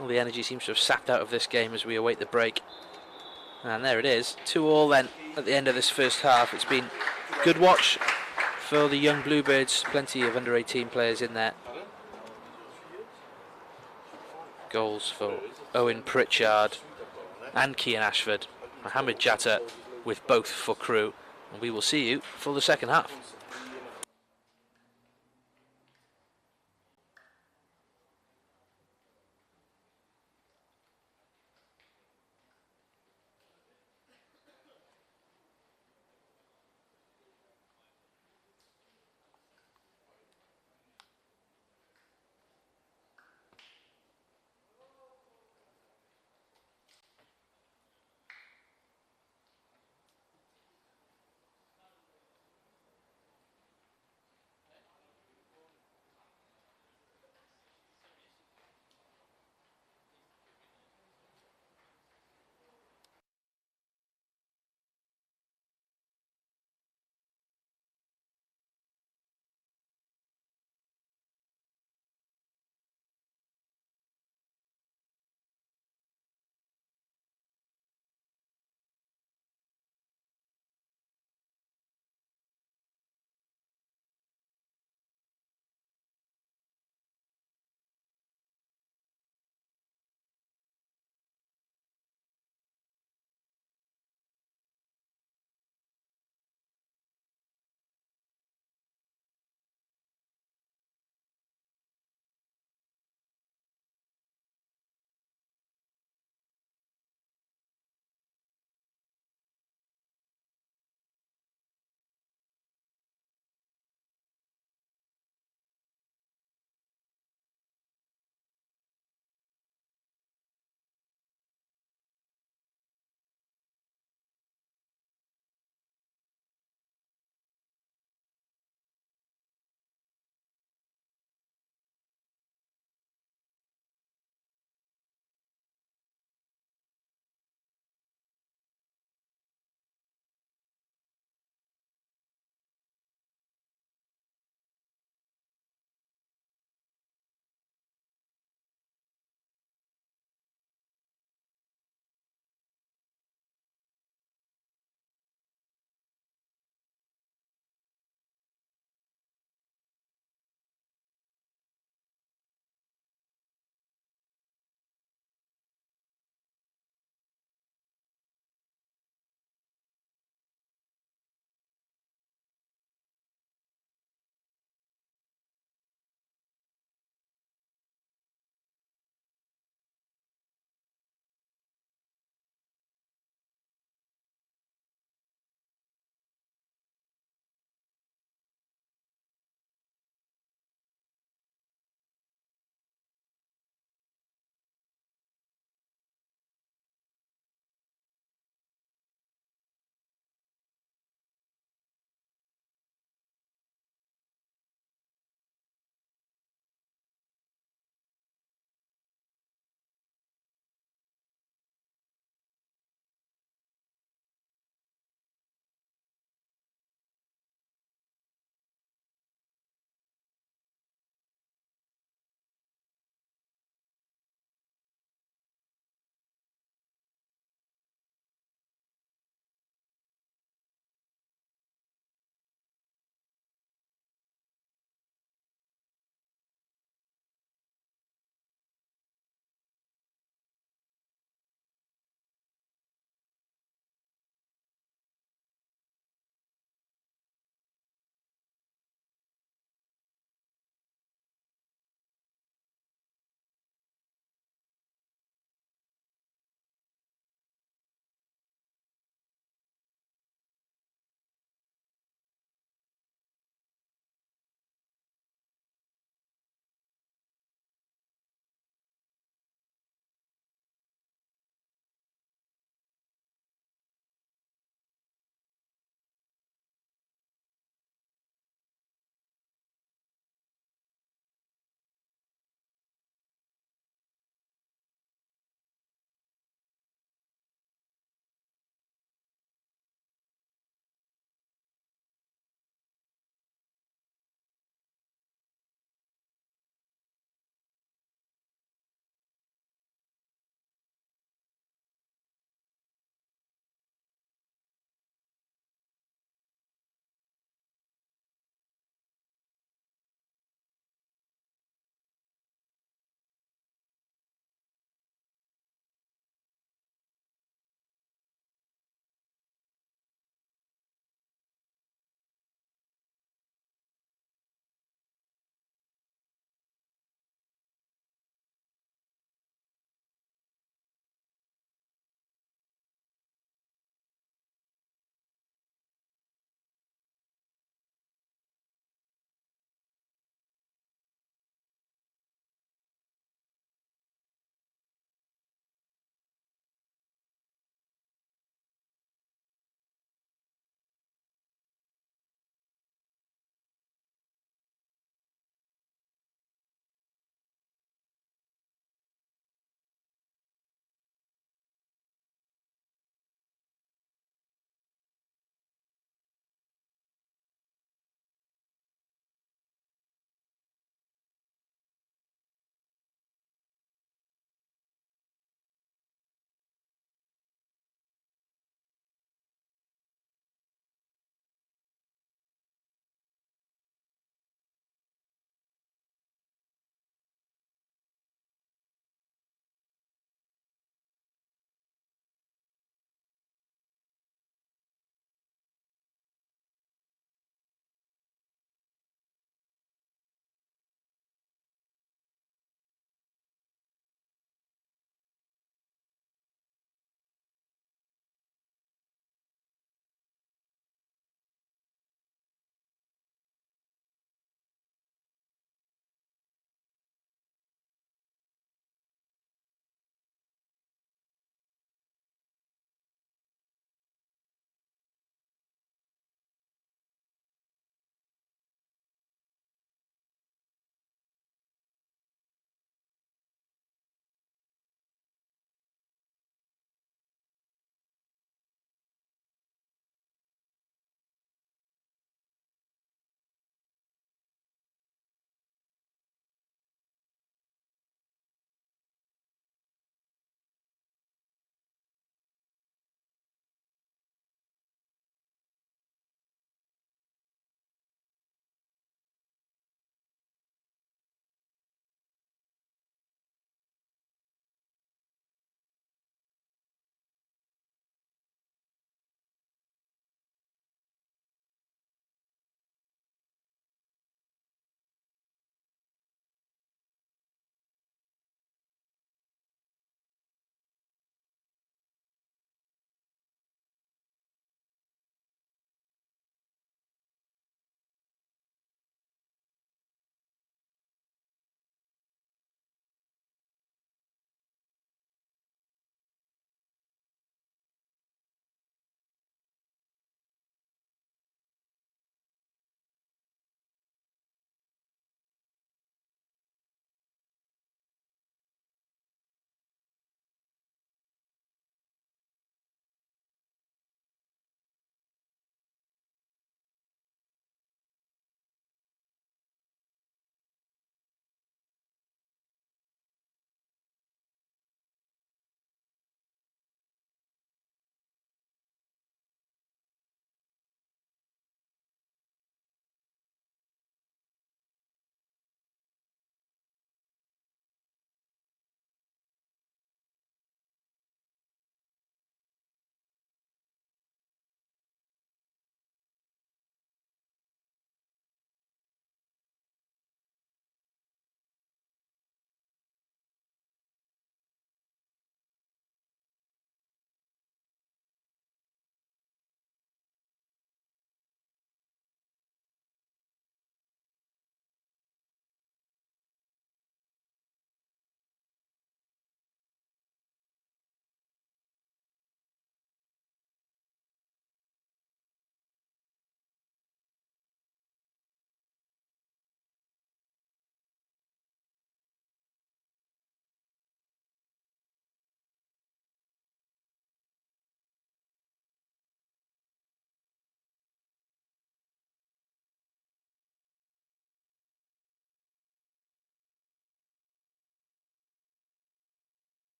All the energy seems to have sapped out of this game as we await the break. And there it is, 2-2 then at the end of this first half. It's been a good watch for the young Bluebirds. Plenty of under 18 players in there. Goals for Owen Pritchard and Cian Ashford. Mohamed Jatta with both for Crewe. And we will see you for the second half.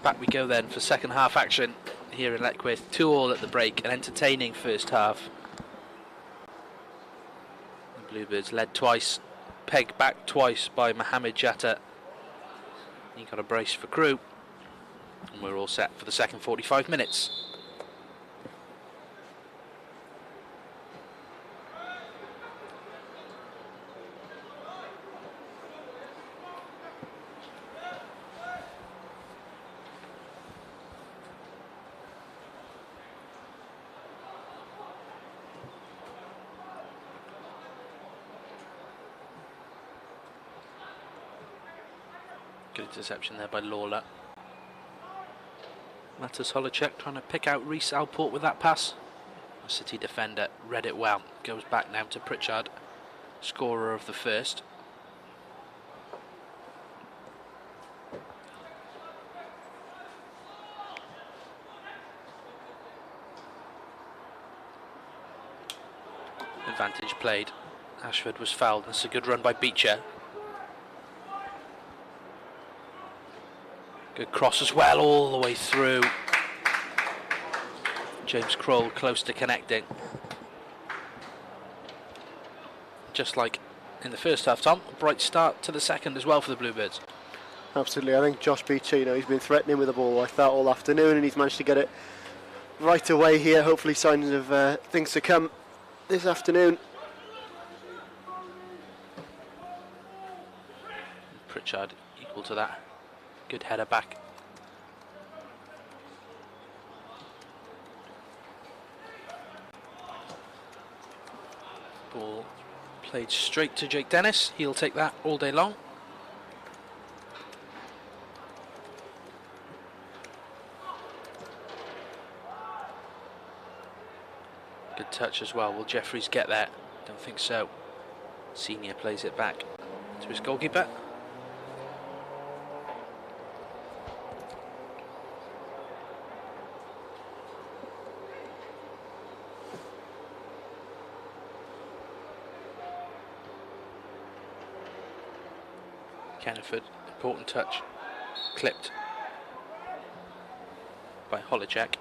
Back we go then for second half action here in Leckwith. 2-2 at the break, an entertaining first half. The Bluebirds led twice, pegged back twice by Mohamed Jatta. He got a brace for Crewe, and we're all set for the second 45 minutes. Good interception there by Lawler. Matas Holacek trying to pick out Reece Alport with that pass. The City defender read it well. Goes back now to Pritchard, scorer of the first. Advantage played. Ashford was fouled. That's a good run by Beecher. Good cross as well, all the way through. James Kroll close to connecting. Just like in the first half, Tom, a bright start to the second as well for the Bluebirds. Absolutely, I think Josh Beecher, he's been threatening with the ball like that all afternoon, and he's managed to get it right away here. Hopefully signs of things to come this afternoon. Pritchard equal to that. Good header back. Ball played straight to Jake Dennis. He'll take that all day long. Good touch as well. Will Jeffries get there? Don't think so. Senior plays it back to his goalkeeper. Canniford, important touch, clipped by Holacek.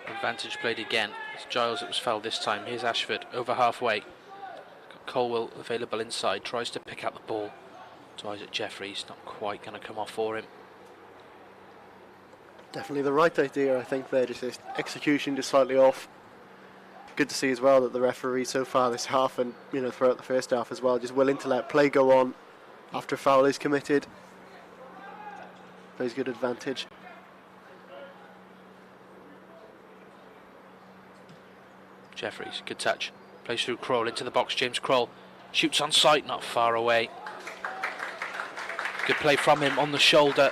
Advantage played again. It's Giles that was fouled this time. Here's Ashford over halfway. Got Colwell available inside. Tries to pick out the ball to Isaac Jeffries. Not quite going to come off for him. Definitely the right idea, I think. There, just his execution just slightly off. Good to see as well that the referee so far this half, and throughout the first half as well, just willing to let play go on after a foul is committed. Plays good advantage. Jeffries, good touch. Plays through Kroll into the box. James Kroll shoots on sight, not far away. Good play from him on the shoulder.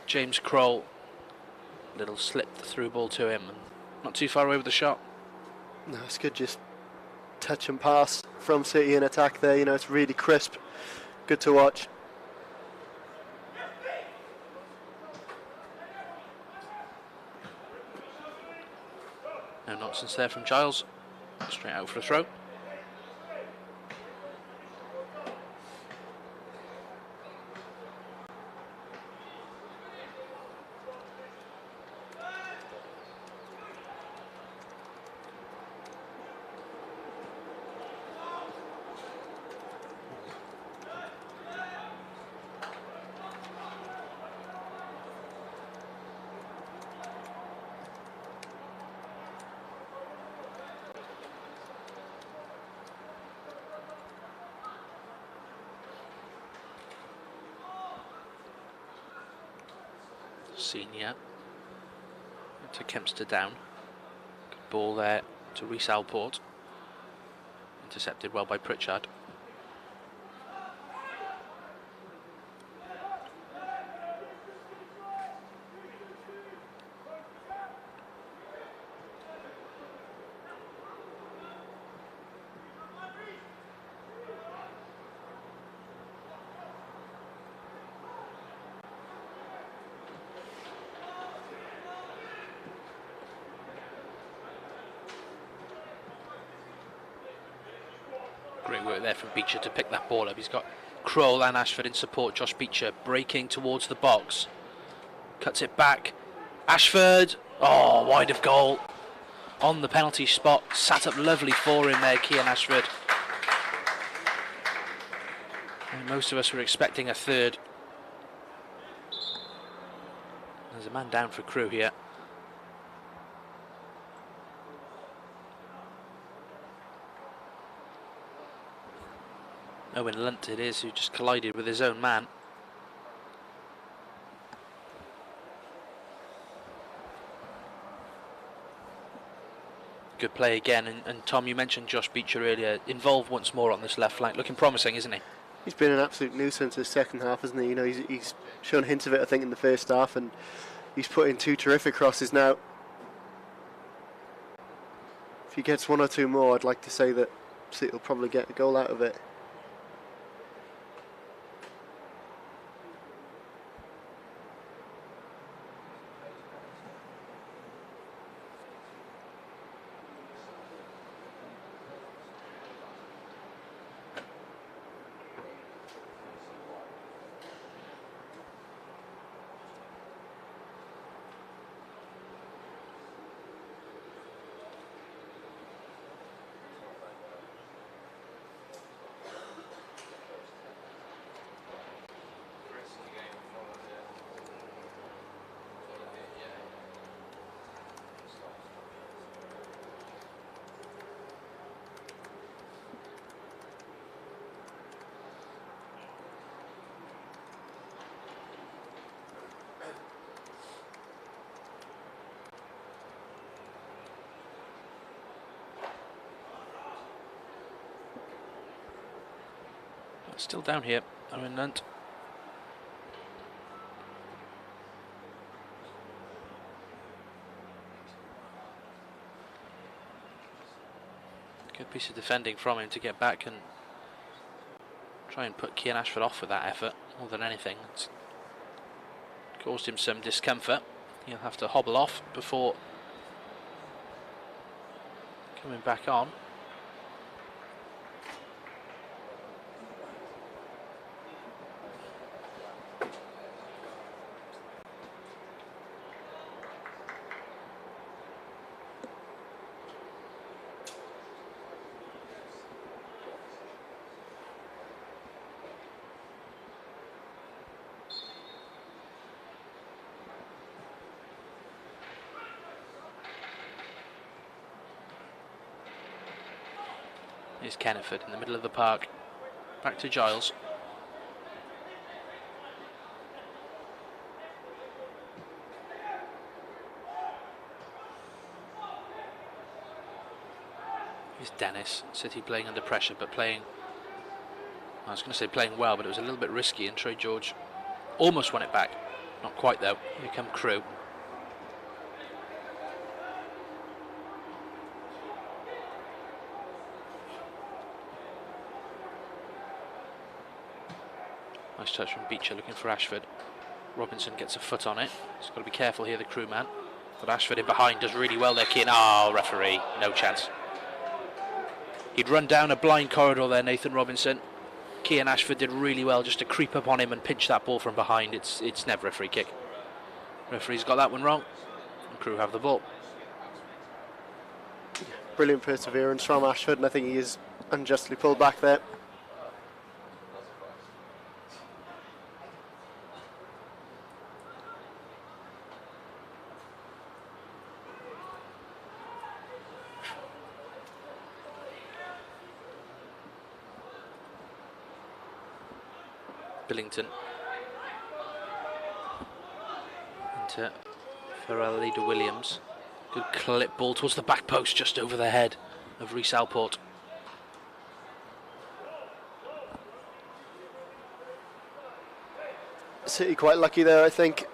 James Kroll. Little slip through ball to him. And not too far away with the shot. No, it's good, just touch and pass from City in attack there. It's really crisp. Good to watch. No nonsense there from Giles. Straight out for a throw. Senior to Kempster down. Good ball there to Reece Alport. Intercepted well by Pritchard. Great work there from Beecher to pick that ball up. He's got Kroll and Ashford in support. Josh Beecher breaking towards the box. Cuts it back. Ashford. Oh, wide of goal. On the penalty spot. Sat up lovely for him there, Kian Ashford. And most of us were expecting a third. There's a man down for Crewe here. Owen Lunt it is, who just collided with his own man. Good play again, and Tom, you mentioned Josh Beecher earlier, involved once more on this left flank, looking promising, isn't he? He's been an absolute nuisance this second half, hasn't he? You know, he's shown hints of it, I think, in the first half, and he's put in 2 terrific crosses now. If he gets 1 or 2 more, I'd like to say that City will probably get a goal out of it. Still down here, Owen Lunt. Good piece of defending from him to get back and try and put Kian Ashford off with that effort, more than anything. It's caused him some discomfort. He'll have to hobble off before coming back on. Here's Kenneford in the middle of the park. Back to Giles. Here's Dennis. City playing under pressure, but playing, I was going to say playing well, but it was a little bit risky, and Troy George almost won it back. Not quite though. Here come Crewe. Nice touch from Beecher looking for Ashford. Robinson gets a foot on it. He's got to be careful here, the Crewe man. But Ashford in behind does really well there, Keane. Oh, referee, no chance. He'd run down a blind corridor there, Nathan Robinson. Kian Ashford did really well just to creep up on him and pinch that ball from behind. It's never a free kick. Referee's got that one wrong, and Crewe have the ball. Brilliant perseverance from Ashford, and I think he is unjustly pulled back there. Billington into Farrell Leader Williams. Good clip ball towards the back post just over the head of Reece Alport. City quite lucky there, I think.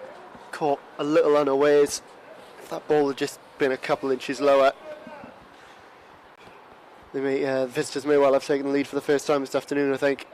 Caught a little unawares. If that ball had just been a couple inches lower, the visitors may well have taken the lead for the first time this afternoon, I think.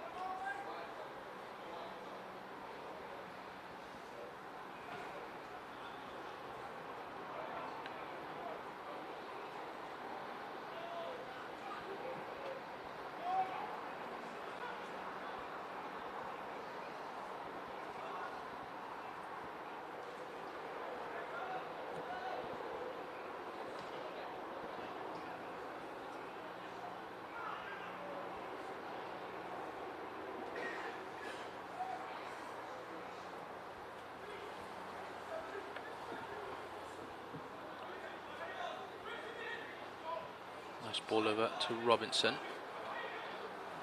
Nice ball over to Robinson.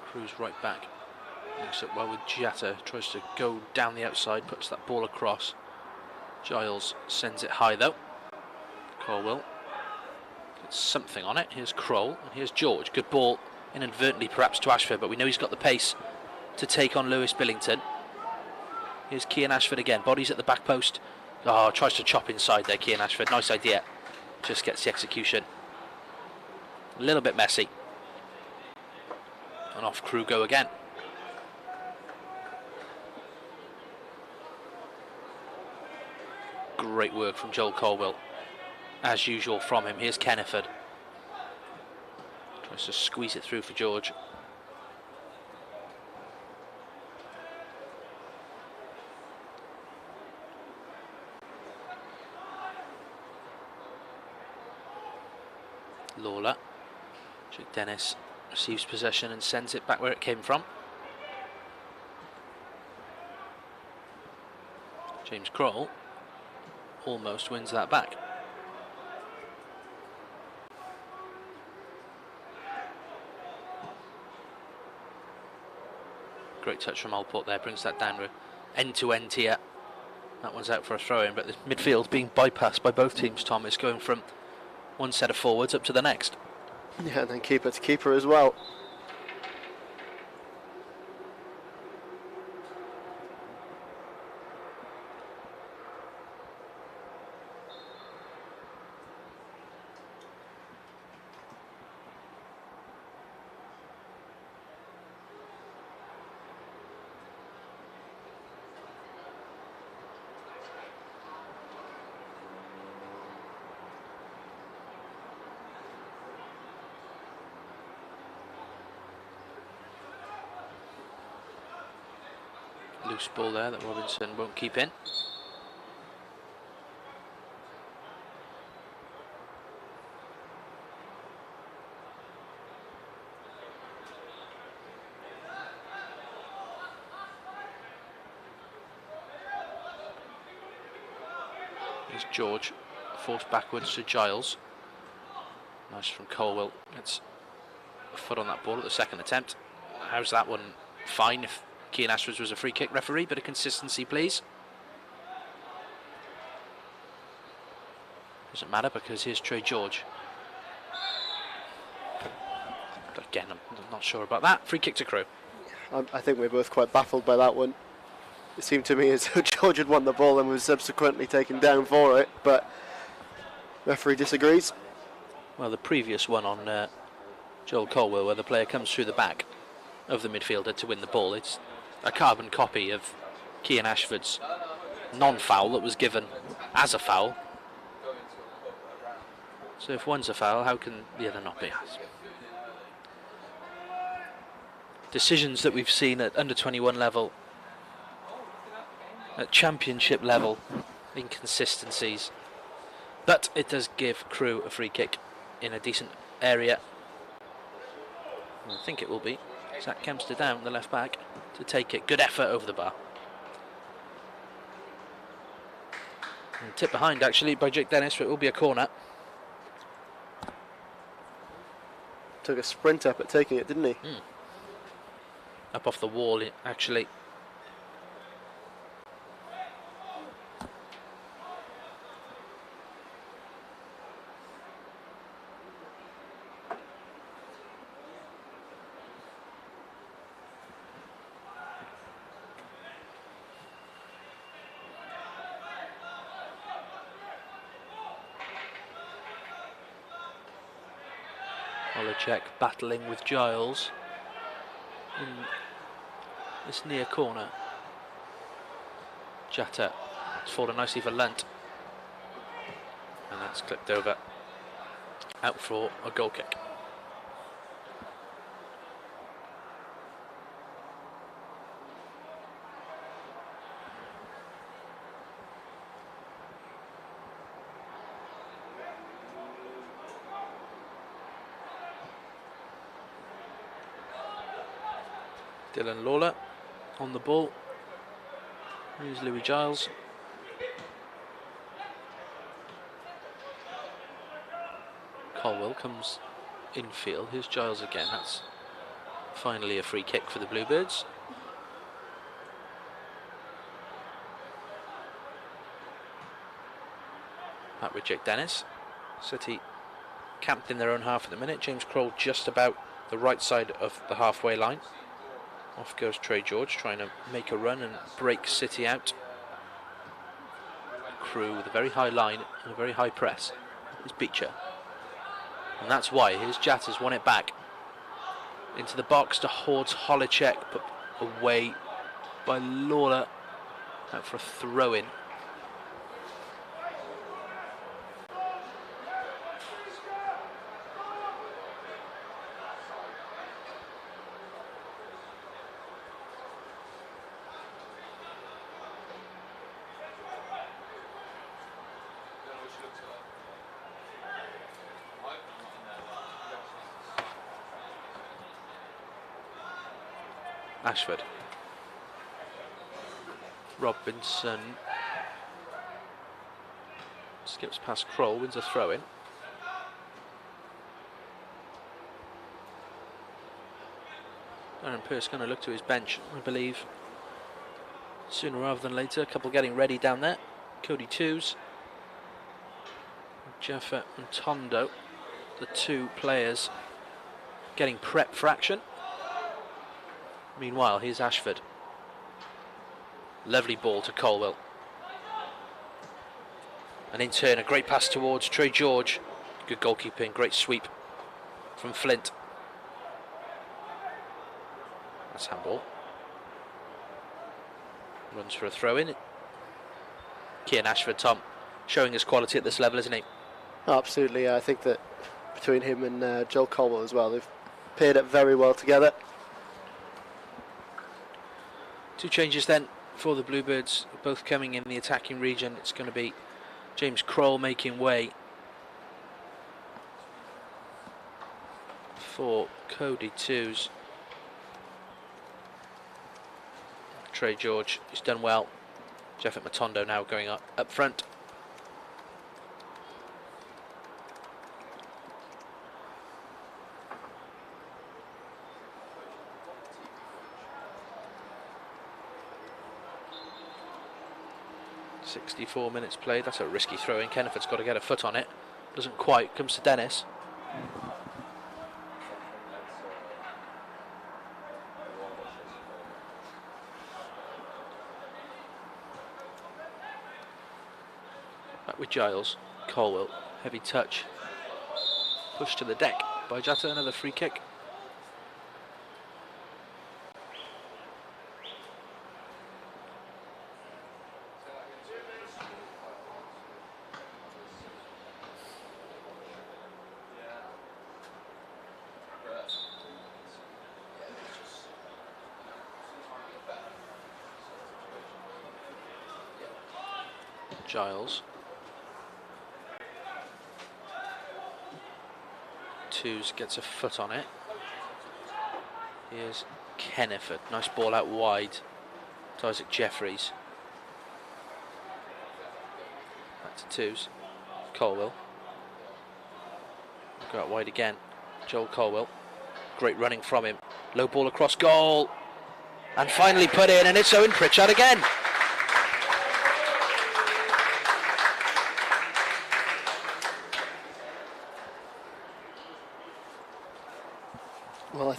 Crewe's right back. Links up well with Jatta. Tries to go down the outside, puts that ball across. Giles sends it high though. Colwell gets something on it. Here's Kroll and here's George. Good ball, inadvertently perhaps to Ashford, but we know he's got the pace to take on Lewis Billington. Here's Cian Ashford again. Bodies at the back post. Oh, tries to chop inside there, Cian Ashford. Nice idea. Just gets the execution. A little bit messy. And off Crewe go again. Great work from Joel Colwell. As usual from him. Here's Kenneford. Tries to squeeze it through for George. Lawler. Jake Dennis receives possession and sends it back where it came from. James Kroll almost wins that back. Great touch from Allport there, brings that down end to end here. That one's out for a throw in, but the midfield being bypassed by both teams, Tom. It's going from one set of forwards up to the next. Yeah, and then keeper to keeper as well. Loose ball there that Robinson won't keep in. Here's George, forced backwards to Giles. Nice from Colwell. Gets a foot on that ball at the second attempt. How's that one? Fine if Cian Ashford was a free kick referee. Bit of consistency, please. Doesn't matter because here's Trey George. But again, I'm not sure about that. Free kick to Crewe. I think we're both quite baffled by that one. It seemed to me as though George had won the ball and was subsequently taken down for it, but referee disagrees. Well, the previous one on Joel Colwell, where the player comes through the back of the midfielder to win the ball, it's a carbon copy of Cian Ashford's non-foul that was given as a foul. So if one's a foul, how can the other not be? Decisions that we've seen at under 21 level, at championship level, inconsistencies. But it does give Crewe a free kick in a decent area. I think it will be. Zach Kempster down, the left back, to take it. Good effort over the bar. And tip behind actually by Jake Dennis, but it will be a corner. Took a sprint up at taking it, didn't he? Up off the wall, actually. Olacek battling with Giles in this near corner. Jatta, it's fallen nicely for Lunt, and that's clipped over, out for a goal kick. Dylan Lawler on the ball. Here's Louis Giles. Colwell comes infield. Here's Giles again. That's finally a free kick for the Bluebirds. Back with Jake Dennis. City camped in their own half at the minute. James Kroll just about the right side of the halfway line. Off goes Trey George, trying to make a run and break City out. Crewe with a very high line and a very high press. Is Beecher. And that's why. Here's Jatters, won it back. Into the box to Hordes Holicek, but away by Lawler. Out for a throw-in. Ashford. Robinson skips past Kroll, wins a throw-in. Aaron Pearce going to look to his bench, I believe, sooner rather than later. A couple getting ready down there. Cody Twos, Jeffer and Tondo, the two players getting prepped for action. Meanwhile, here's Ashford. Lovely ball to Colwell. And in turn, a great pass towards Trey George. Good goalkeeping, great sweep from Flint. That's handball. Runs for a throw-in. Kian Ashford, Tom, showing his quality at this level, isn't he? Absolutely, I think that between him and Joel Colwell as well, they've paired up very well together. Two changes then for the Bluebirds, both coming in the attacking region. It's going to be James Kroll making way for Cody Twos. Trey George, he's done well. Jeff Matondo now going up front. .64 minutes played. That's a risky throw in. Kennefert's got to get a foot on it. Doesn't quite. Comes to Dennis. Back with Giles. Colwell. Heavy touch. Pushed to the deck by Jatta. Another free kick. Giles. Twos gets a foot on it. Here's Kenneford. Nice ball out wide to Isaac Jeffries. Back to Twos. Colwell. Go out wide again. Joel Colwell. Great running from him. Low ball across goal. And finally put in, and it's Owen Pritchard again. Well, I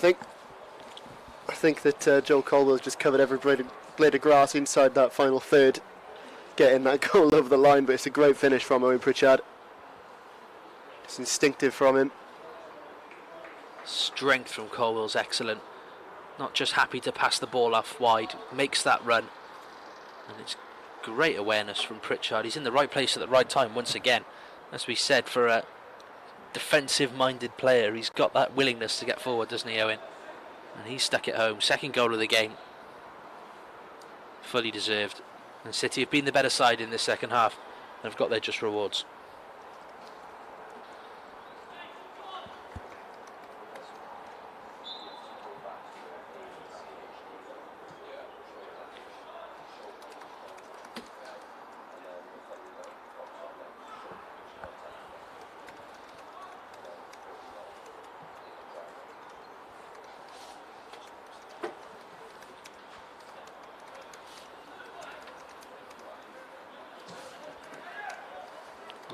think that Joel Colwell's just covered every blade of grass inside that final third, getting that goal over the line. But it's a great finish from Owen Pritchard. It's instinctive from him. Strength from Colwell's excellent. Not just happy to pass the ball off wide, makes that run. And it's great awareness from Pritchard. He's in the right place at the right time once again. As we said, for a defensive-minded player, he's got that willingness to get forward, doesn't he, Owen? And he's stuck it home. Second goal of the game. Fully deserved. And City have been the better side in this second half and have got their just rewards.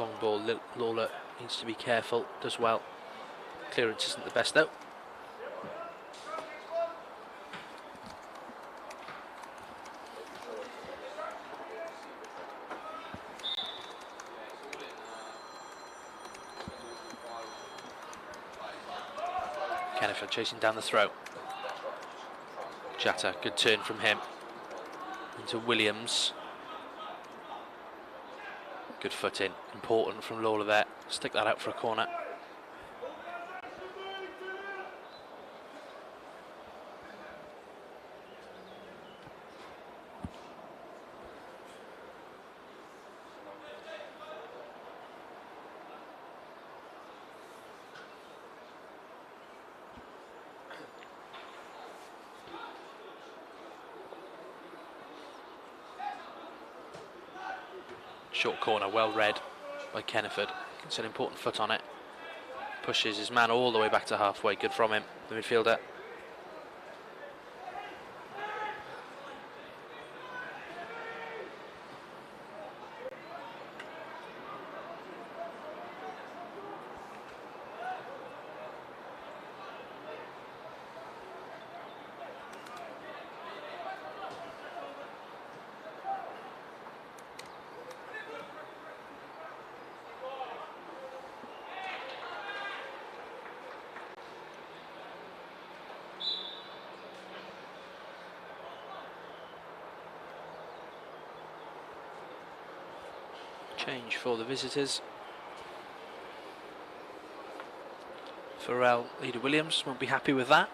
Long ball, Lawler needs to be careful, does well. Clearance isn't the best though. Kennifer chasing down the throw. Jatta, good turn from him. Into Williams. Good foot in, important from Lawler there. Stick that out for a corner. Short corner, well read by Kenneford. It's an important foot on it. Pushes his man all the way back to halfway. Good from him, the midfielder. Change for the visitors. Farrell, Leader Williams won't be happy with that.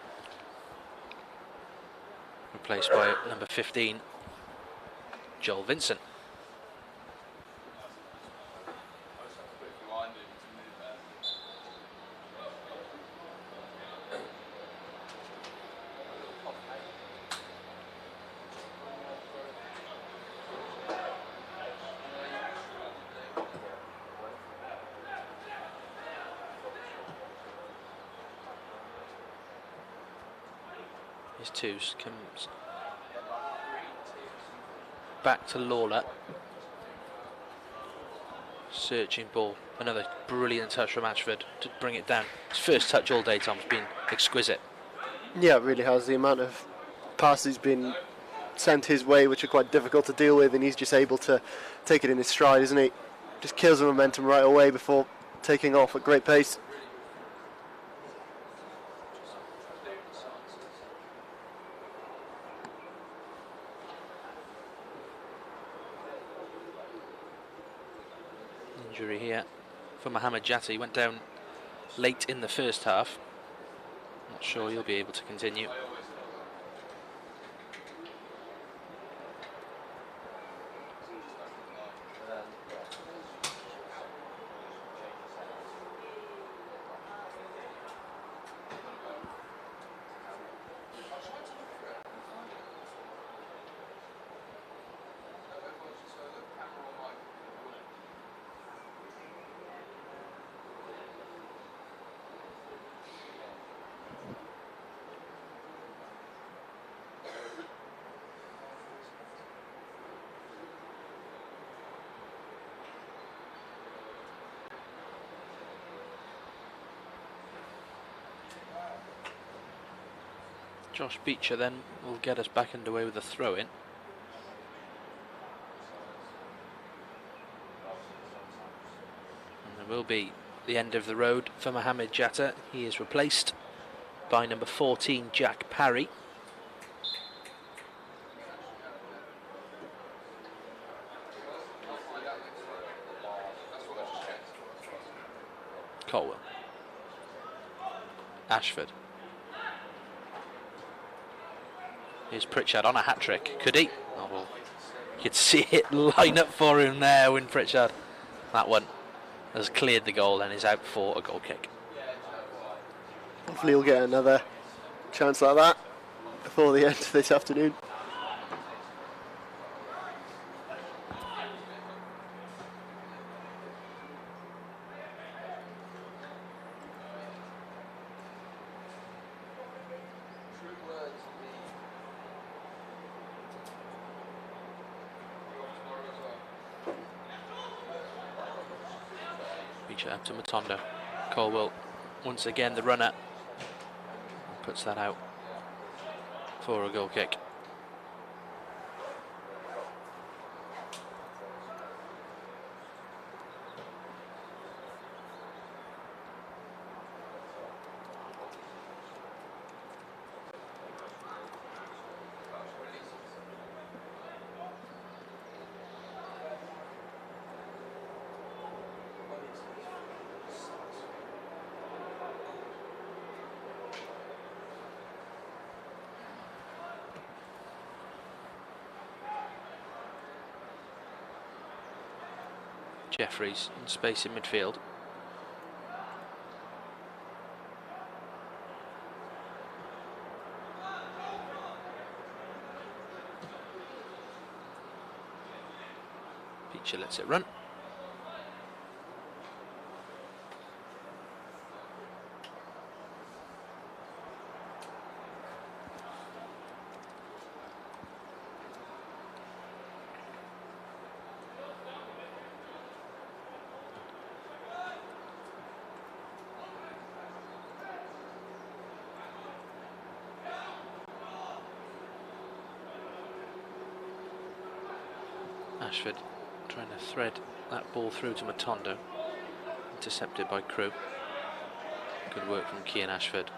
Replaced by number 15, Joel Vincent. His twos comes back to Lawler. Searching ball. Another brilliant touch from Ashford to bring it down. His first touch all day, Tom's been exquisite. Yeah, it really has. The amount of passes been sent his way which are quite difficult to deal with, and he's just able to take it in his stride, isn't he? Just kills the momentum right away before taking off at great pace. Injury here for Mohamed Jatta. He went down late in the first half. Not sure he'll be able to continue. Josh Beecher then will get us back underway with a throw-in. And there will be the end of the road for Mohamed Jatta. He is replaced by number 14, Jack Parry. Colwell. Ashford. Here's Pritchard on a hat-trick. Could he? Oh, well, you could see it line up for him there when Pritchard. That one has cleared the goal and is out for a goal kick. Hopefully he'll get another chance like that before the end of this afternoon. Beecher up to Matondo. Colwell, once again the runner, puts that out for a goal kick. Jeffries in space in midfield. Beecher lets it run. Ashford trying to thread that ball through to Matondo, intercepted by Crewe. Good work from Kean Ashford,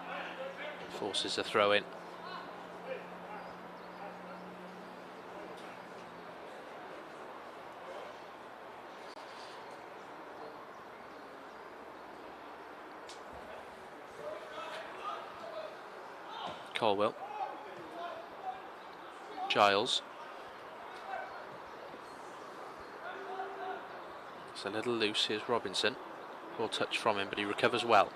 forces a throw in. Colwell, Giles. It's a little loose. Here's Robinson. Poor touch from him, but he recovers well.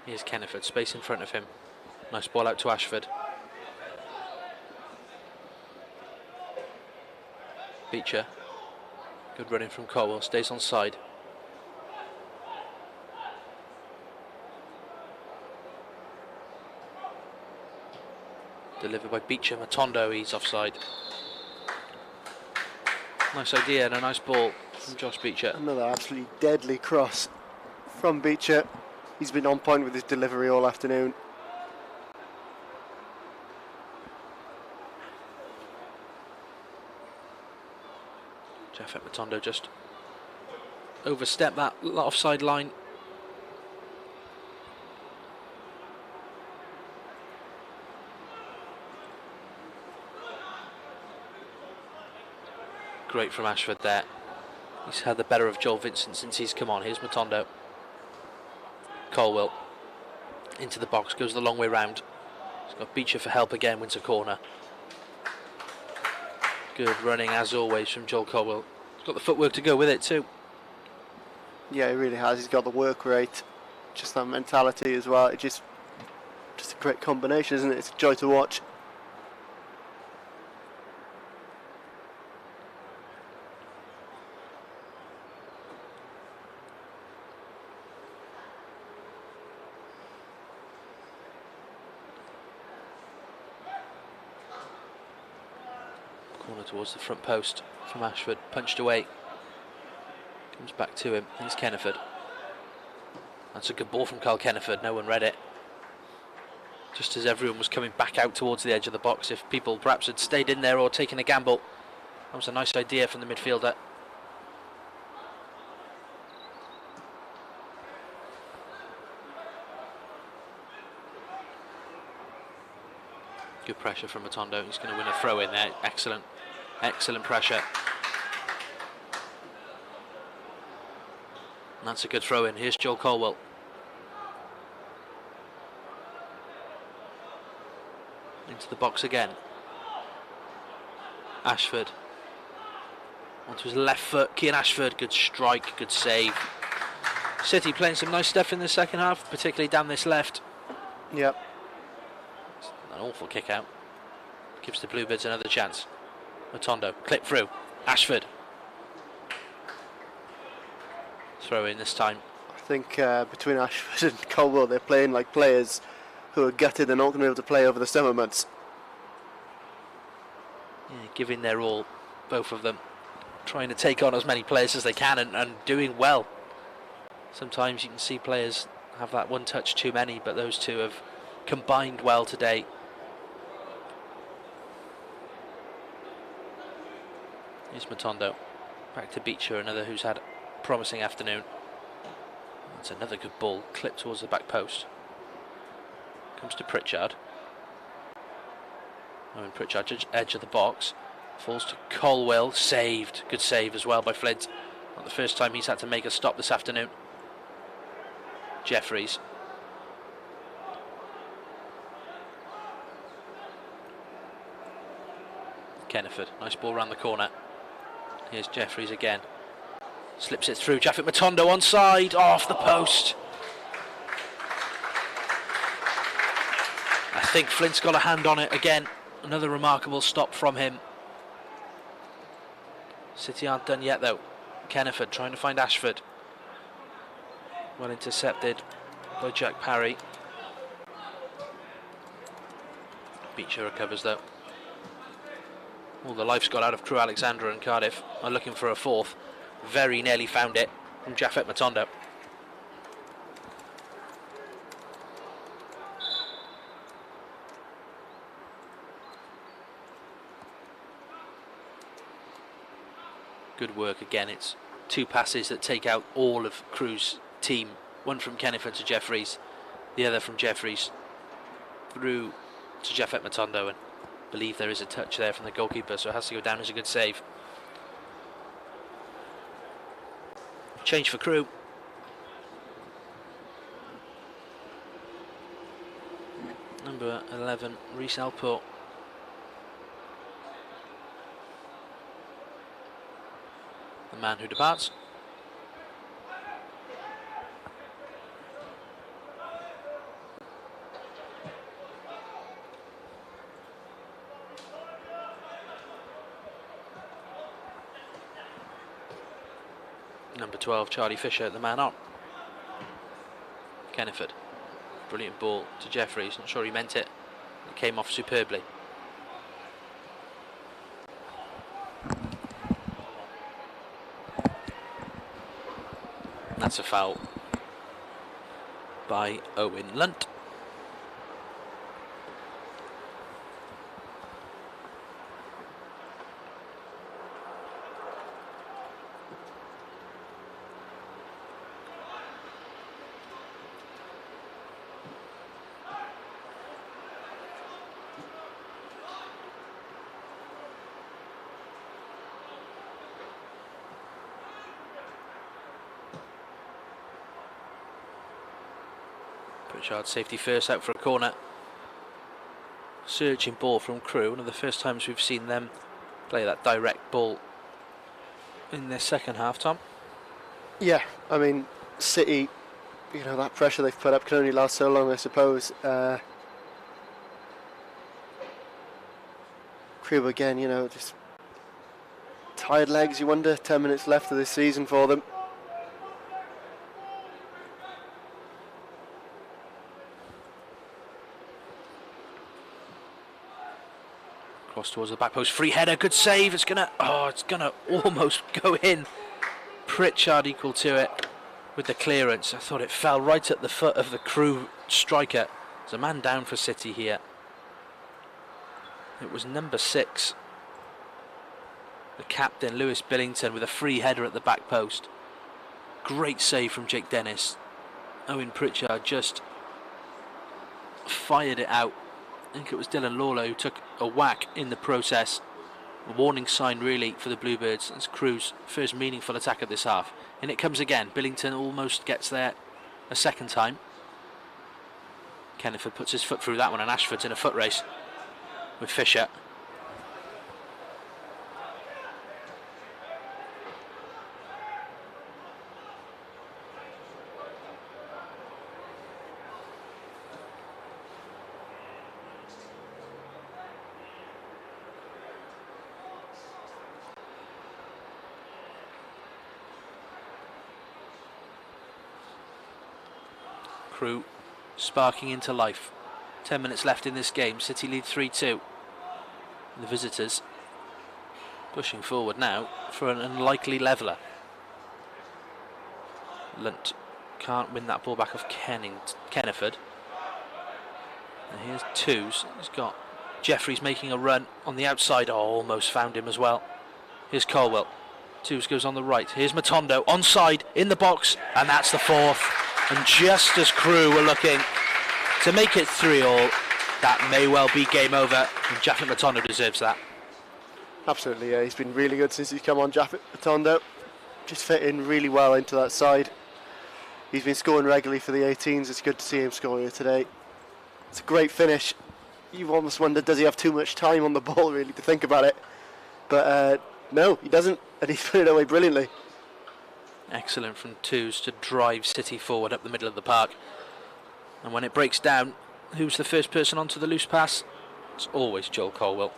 Here's Kenneford, space in front of him. Nice ball out to Ashford. Beecher. Good running from Colwell, stays on side. Delivered by Beecher. Matondo, he's offside. Nice idea and a nice ball from Josh Beecher. Another absolutely deadly cross from Beecher. He's been on point with his delivery all afternoon. Jeff Matondo just overstepped that offside line. Great from Ashford there. He's had the better of Joel Vincent since he's come on. Here's Matondo. Colwell into the box, goes the long way round. He's got Beecher for help again, wins a corner. Good running as always from Joel Colwell. He's got the footwork to go with it too. Yeah, he really has. He's got the work rate, just that mentality as well. It's just a great combination, isn't it? It's a joy to watch. Corner towards the front post from Ashford, punched away. Comes back to him, here's Kenneford. That's a good ball from Carl Kenneford, no one read it. Just as everyone was coming back out towards the edge of the box, if people perhaps had stayed in there or taken a gamble. That was a nice idea from the midfielder. Good pressure from Matondo, he's going to win a throw in there, excellent. Excellent pressure. And that's a good throw in. Here's Joel Colwell. Into the box again. Ashford. Onto his left foot. Keane Ashford. Good strike. Good save. City playing some nice stuff in the second half, particularly down this left. Yep. An awful kick out. Gives the Bluebirds another chance. Matondo. Clip through. Ashford. Throw in this time. I think between Ashford and Colwell, they're playing like players who are gutted they're not going to be able to play over the summer months. Yeah, giving their all, both of them. Trying to take on as many players as they can and doing well. Sometimes you can see players have that one touch too many, but those two have combined well today. Here's Matondo. Back to Beecher, another who's had a promising afternoon. That's another good ball, clipped towards the back post. Comes to Pritchard. Owen Pritchard, edge of the box. Falls to Colwell, saved. Good save as well by Flint. Not the first time he's had to make a stop this afternoon. Jeffries. Kenneford, nice ball round the corner. Here's Jeffries again. Slips it through, Jaffet Matondo onside, off the post. I think Flint's got a hand on it again. Another remarkable stop from him. City aren't done yet though. Kenneford trying to find Ashford. Well intercepted by Jack Parry. Beecher recovers though. All the life's got out of Crewe Alexandra and Cardiff are looking for a fourth. Very nearly found it from Jaffet Matondo. Good work again. It's two passes that take out all of Crewe's team. One from Kenneford to Jeffries, the other from Jeffries through to Jaffet Matondo, and I believe there is a touch there from the goalkeeper, so it has to go down as a good save. Change for Crewe. Number 11, Reece Alport. The man who departs. Number 12, Charlie Fisher, the man on. Kenneford. Brilliant ball to Jeffries. Not sure he meant it. It came off superbly. That's a foul by Owen Lunt. Pritchard safety first, out for a corner. Searching ball from Crewe. One of the first times we've seen them play that direct ball in their second half, Tom. Yeah, I mean, City, you know, that pressure they've put up can only last so long, I suppose. Crewe again, you know, just tired legs, you wonder. 10 minutes left of this season for them. Cross towards the back post, free header, good save. It's gonna almost go in. Pritchard equal to it with the clearance. I thought it fell right at the foot of the Crewe striker. There's a man down for City here. It was number 6, the captain Lewis Billington, with a free header at the back post. Great save from Jake Dennis. Owen Pritchard just fired it out. I think it was Dylan Lawler who took a whack in the process. A warning sign really for the Bluebirds. It's Crewe's first meaningful attack of this half. And it comes again. Billington almost gets there a second time. Kenneford puts his foot through that one, and Ashford's in a foot race. with Fisher. Crewe sparking into life. 10 minutes left in this game. City lead 3-2. The visitors pushing forward now for an unlikely leveller. Lunt can't win that ball back off Kenneford. And here's Twos. He's got Jeffries making a run on the outside. Oh, almost found him as well. Here's Colwell. Twos goes on the right. Here's Matondo onside in the box, and that's the 4th. And just as Crewe were looking to make it 3-3, that may well be game over, and Japhet Matondo deserves that. Absolutely, yeah. He's been really good since he's come on, Japhet Matondo. Just fit in really well into that side. He's been scoring regularly for the 18s. It's good to see him score here today. It's a great finish. You almost wonder, does he have too much time on the ball, really, to think about it? But no, he doesn't, and he's put it away brilliantly. Excellent from Twos to drive City forward up the middle of the park. And when it breaks down, who's the first person onto the loose pass? It's always Joel Colwell.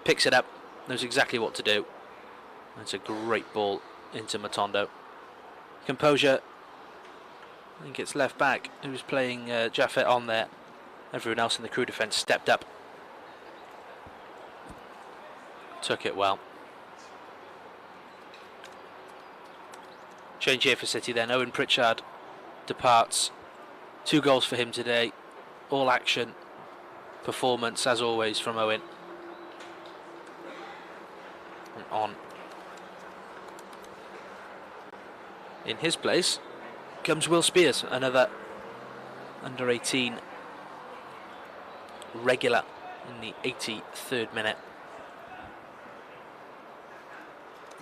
Picks it up, knows exactly what to do. It's a great ball into Matondo. Composure. I think it's left back who's playing Japhet on there. Everyone else in the Crewe defence stepped up. Took it well. Change here for City then. Owen Pritchard departs. 2 goals for him today. All action. Performance as always from Owen. And on. In his place comes Will Spears, another under 18 regular in the 83rd minute.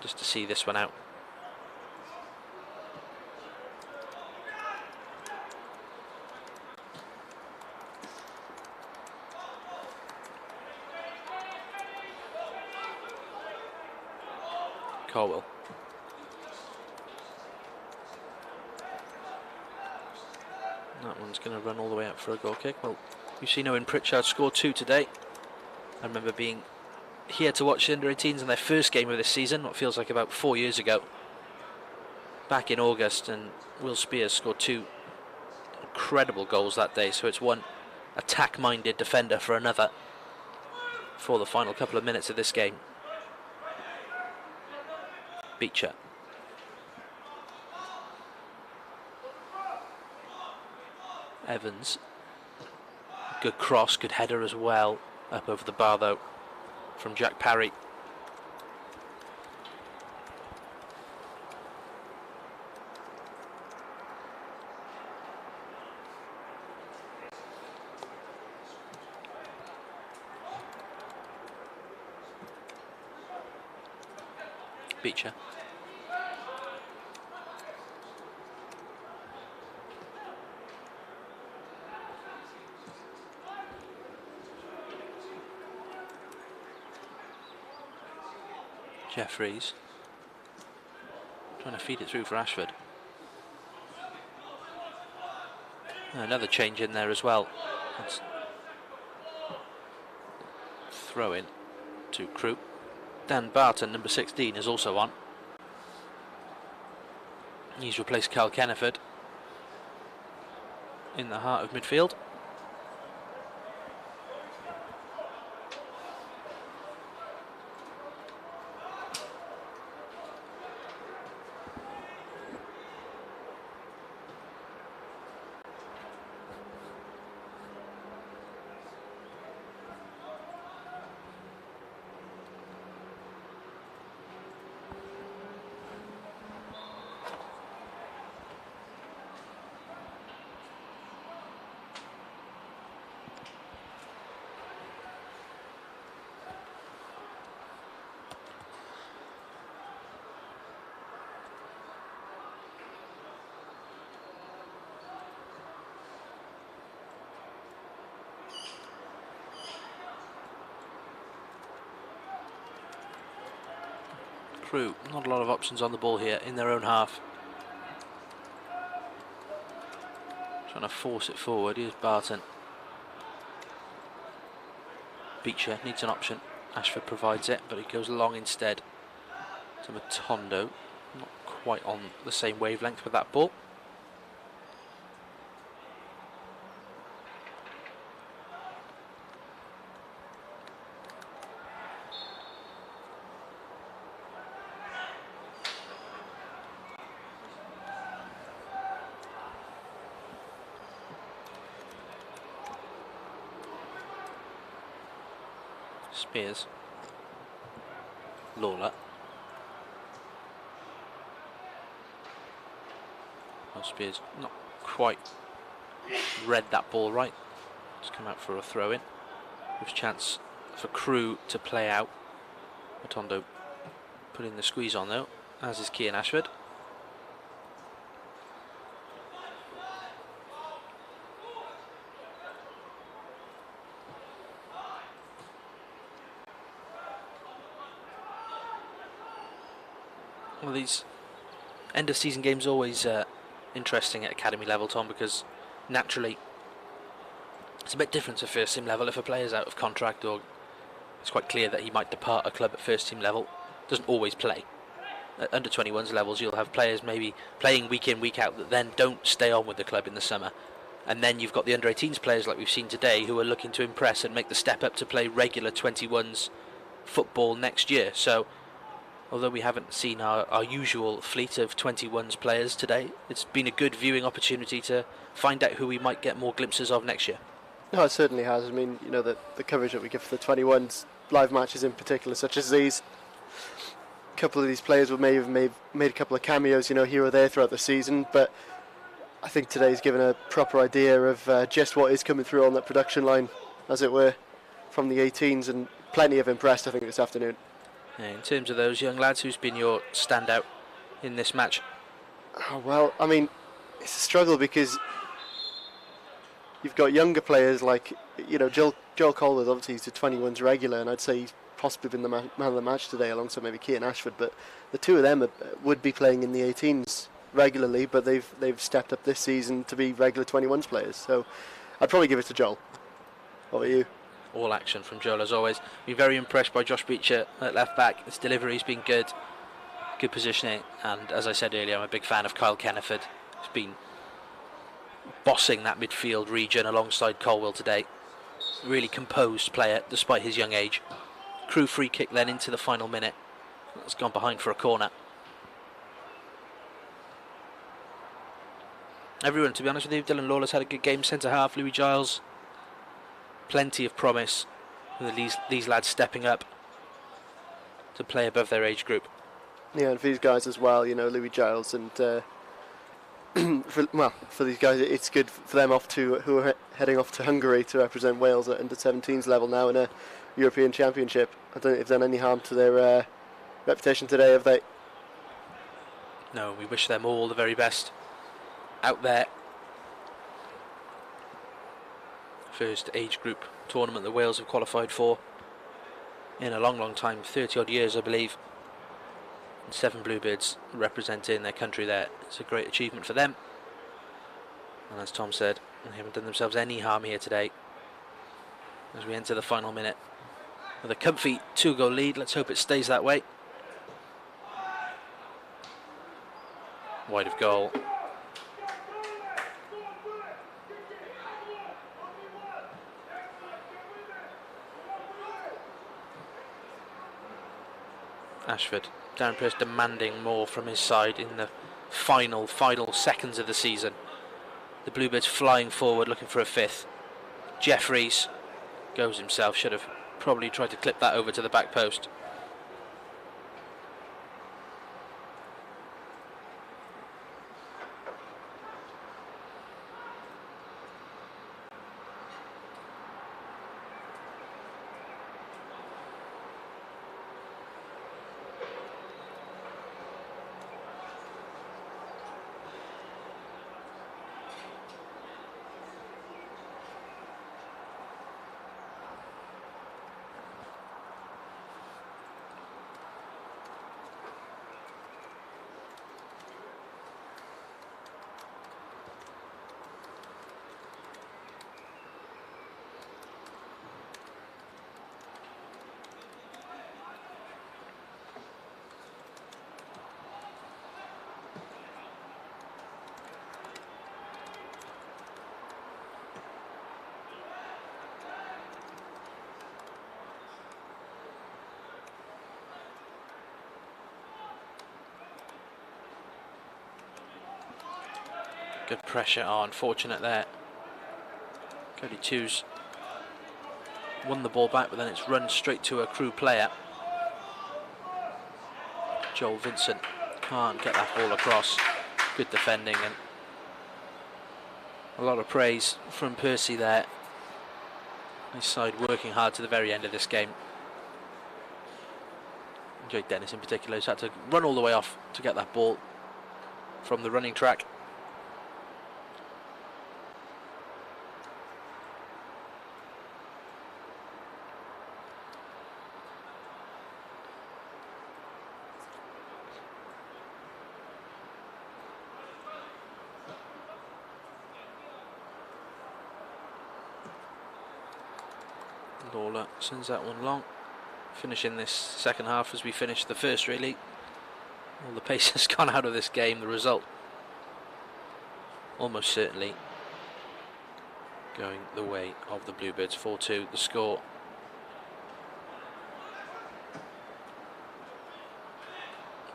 Just to see this one out. Colwell. That one's going to run all the way out for a goal kick. Well, you've seen Owen Pritchard score 2 today. I remember being here to watch the under-18s in their first game of this season, what feels like about 4 years ago. Back in August, and Will Spears scored 2 incredible goals that day. So it's one attack-minded defender for another for the final couple of minutes of this game. Beecher. Evans. Good cross, good header as well. Up over the bar though from Jack Parry. Beecher. Jeffries trying to feed it through for Ashford. Another change in there as well. That's throw in to Crewe. Dan Barton, number 16, is also on. He's replaced Carl Kenneford in the heart of midfield. Crewe, not a lot of options on the ball here in their own half. Trying to force it forward. Here's Barton. Beecher needs an option. Ashford provides it, but he goes long instead to Matondo. Not quite on the same wavelength with that ball. Spears. Lawler. Well, Spears not quite read that ball right. Just come out for a throw in. There's a chance for Crewe to play out. Matondo putting the squeeze on though, as is Cian Ashford. Well, these end of season games are always interesting at academy level, Tom, because naturally it's a bit different to first team level. If a player's out of contract or it's quite clear that he might depart a club at first team level, doesn't always play. At under 21s levels, you'll have players maybe playing week in, week out that then don't stay on with the club in the summer. And then you've got the under 18s players like we've seen today who are looking to impress and make the step up to play regular 21s football next year. So although we haven't seen our usual fleet of 21s players today, it's been a good viewing opportunity to find out who we might get more glimpses of next year. No, it certainly has. I mean, you know, the coverage that we give for the 21s live matches in particular, such as these, a couple of these players may have made a couple of cameos, you know, here or there throughout the season, but I think today's given a proper idea of just what is coming through on that production line, as it were, from the 18s, and plenty have impressed, I think, this afternoon. Yeah, in terms of those young lads, who's been your standout in this match? Oh, well, I mean, it's a struggle because you've got younger players like, you know, Joel Colwood, obviously he's a 21s regular, and I'd say he's possibly been the man of the match today alongside maybe Cian Ashford, but the two of them would be playing in the 18s regularly, but they've stepped up this season to be regular 21s players, so I'd probably give it to Joel. What about you? All action from Joel as always. Been very impressed by Josh Beecher at left back. His delivery's been good positioning, and as I said earlier, I'm a big fan of Kyle Kenneford. He's been bossing that midfield region alongside Colwell today. Really composed player despite his young age. Crewe free kick then into the final minute. That's gone behind for a corner. Everyone, to be honest with you, Dylan Lawler's had a good game. Centre half, Louis Giles, plenty of promise with these lads stepping up to play above their age group. Yeah, and for these guys as well, you know, Louis Giles and for these guys, it's good for them who are heading off to Hungary to represent Wales at under 17s level now in a European Championship. I don't think they've done any harm to their reputation today, have they? No, we wish them all the very best out there. First age group tournament that Wales have qualified for in a long time, 30 odd years I believe, and 7 Bluebirds representing their country there. It's a great achievement for them, and as Tom said, they haven't done themselves any harm here today as we enter the final minute with a comfy 2-goal lead. Let's hope it stays that way. Wide of goal. Ashford, Darren Pearce demanding more from his side in the final seconds of the season. The Bluebirds flying forward looking for a fifth. Jeffries goes himself, should have probably tried to clip that over to the back post. Good pressure. Oh, unfortunate there. Cody Two's won the ball back, but then it's run straight to a Crewe player. Joel Vincent can't get that ball across. Good defending and a lot of praise from Percy there. His side working hard to the very end of this game. Jake Dennis in particular has had to run all the way off to get that ball from the running track. Lawler sends that one long. Finishing this second half as we finished the first, really. All the pace has gone out of this game. The result almost certainly going the way of the Bluebirds. 4-2 the score.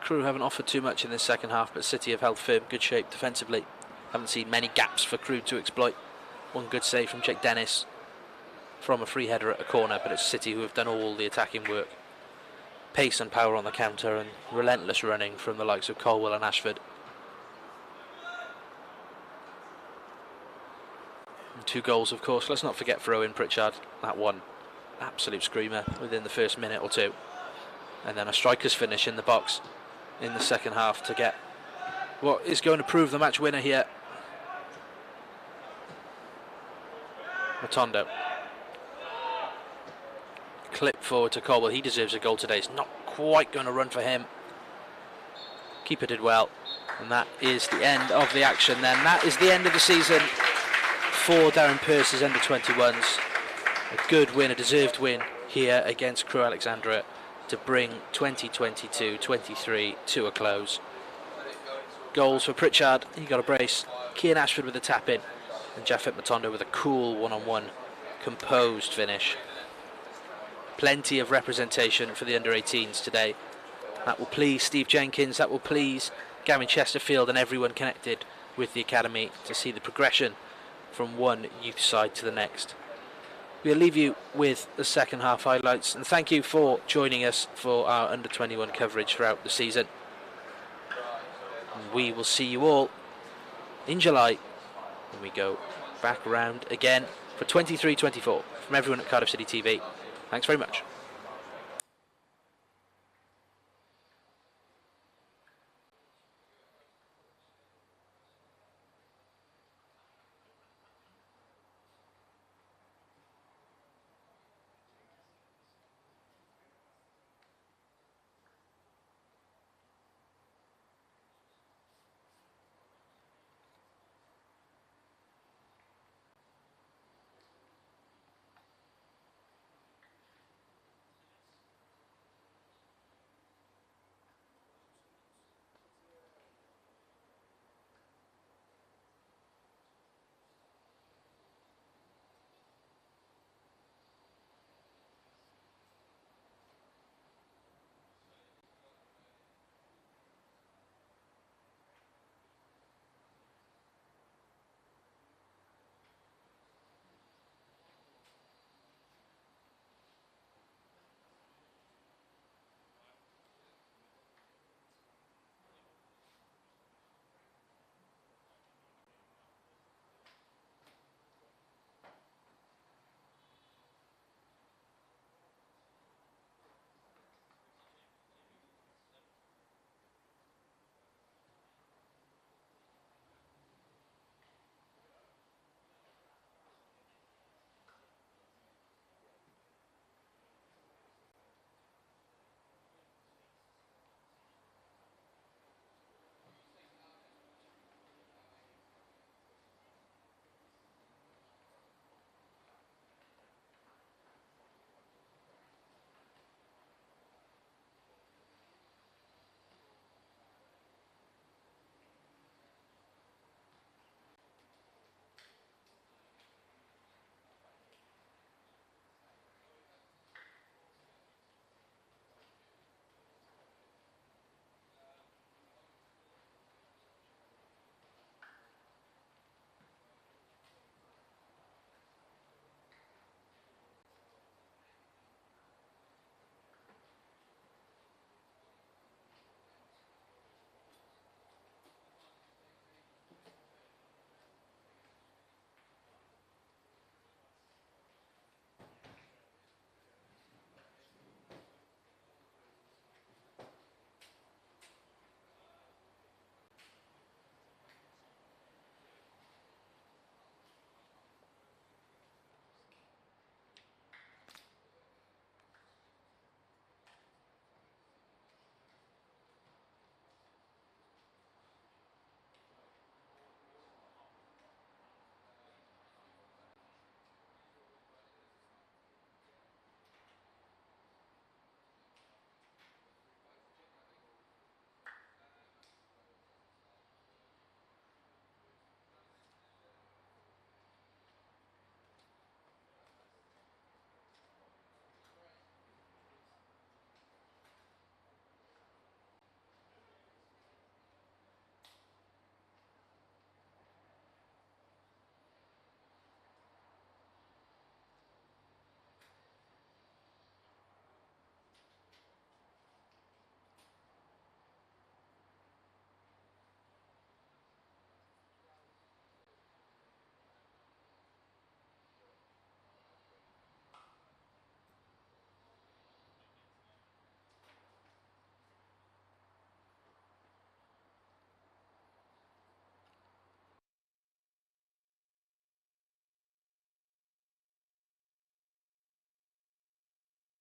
Crewe haven't offered too much in this second half, but City have held firm. Good shape defensively. Haven't seen many gaps for Crewe to exploit. One good save from Jake Dennis from a free header at a corner, but it's City who have done all the attacking work. Pace and power on the counter and relentless running from the likes of Colwell and Ashford. And 2 goals, of course. Let's not forget for Owen Pritchard. That one, absolute screamer within the first minute or two. And then a striker's finish in the box in the second half to get what is going to prove the match winner here. Matondo. Clip forward to Colwell. He deserves a goal today. It's not quite going to run for him. Keeper did well. And that is the end of the action then. That is the end of the season for Darren Pearce's under-21s. A good win, a deserved win here against Crewe Alexandra to bring 2022-23 to a close. Goals for Pritchard. He got a brace. Cian Ashford with a tap-in. And Japhet Matondo with a cool one-on-one composed finish. Plenty of representation for the under-18s today. That will please Steve Jenkins, that will please Gavin Chesterfield and everyone connected with the academy to see the progression from one youth side to the next. We'll leave you with the second half highlights, and thank you for joining us for our under-21 coverage throughout the season. And we will see you all in July when we go back around again for 23-24. From everyone at Cardiff City TV, thanks very much.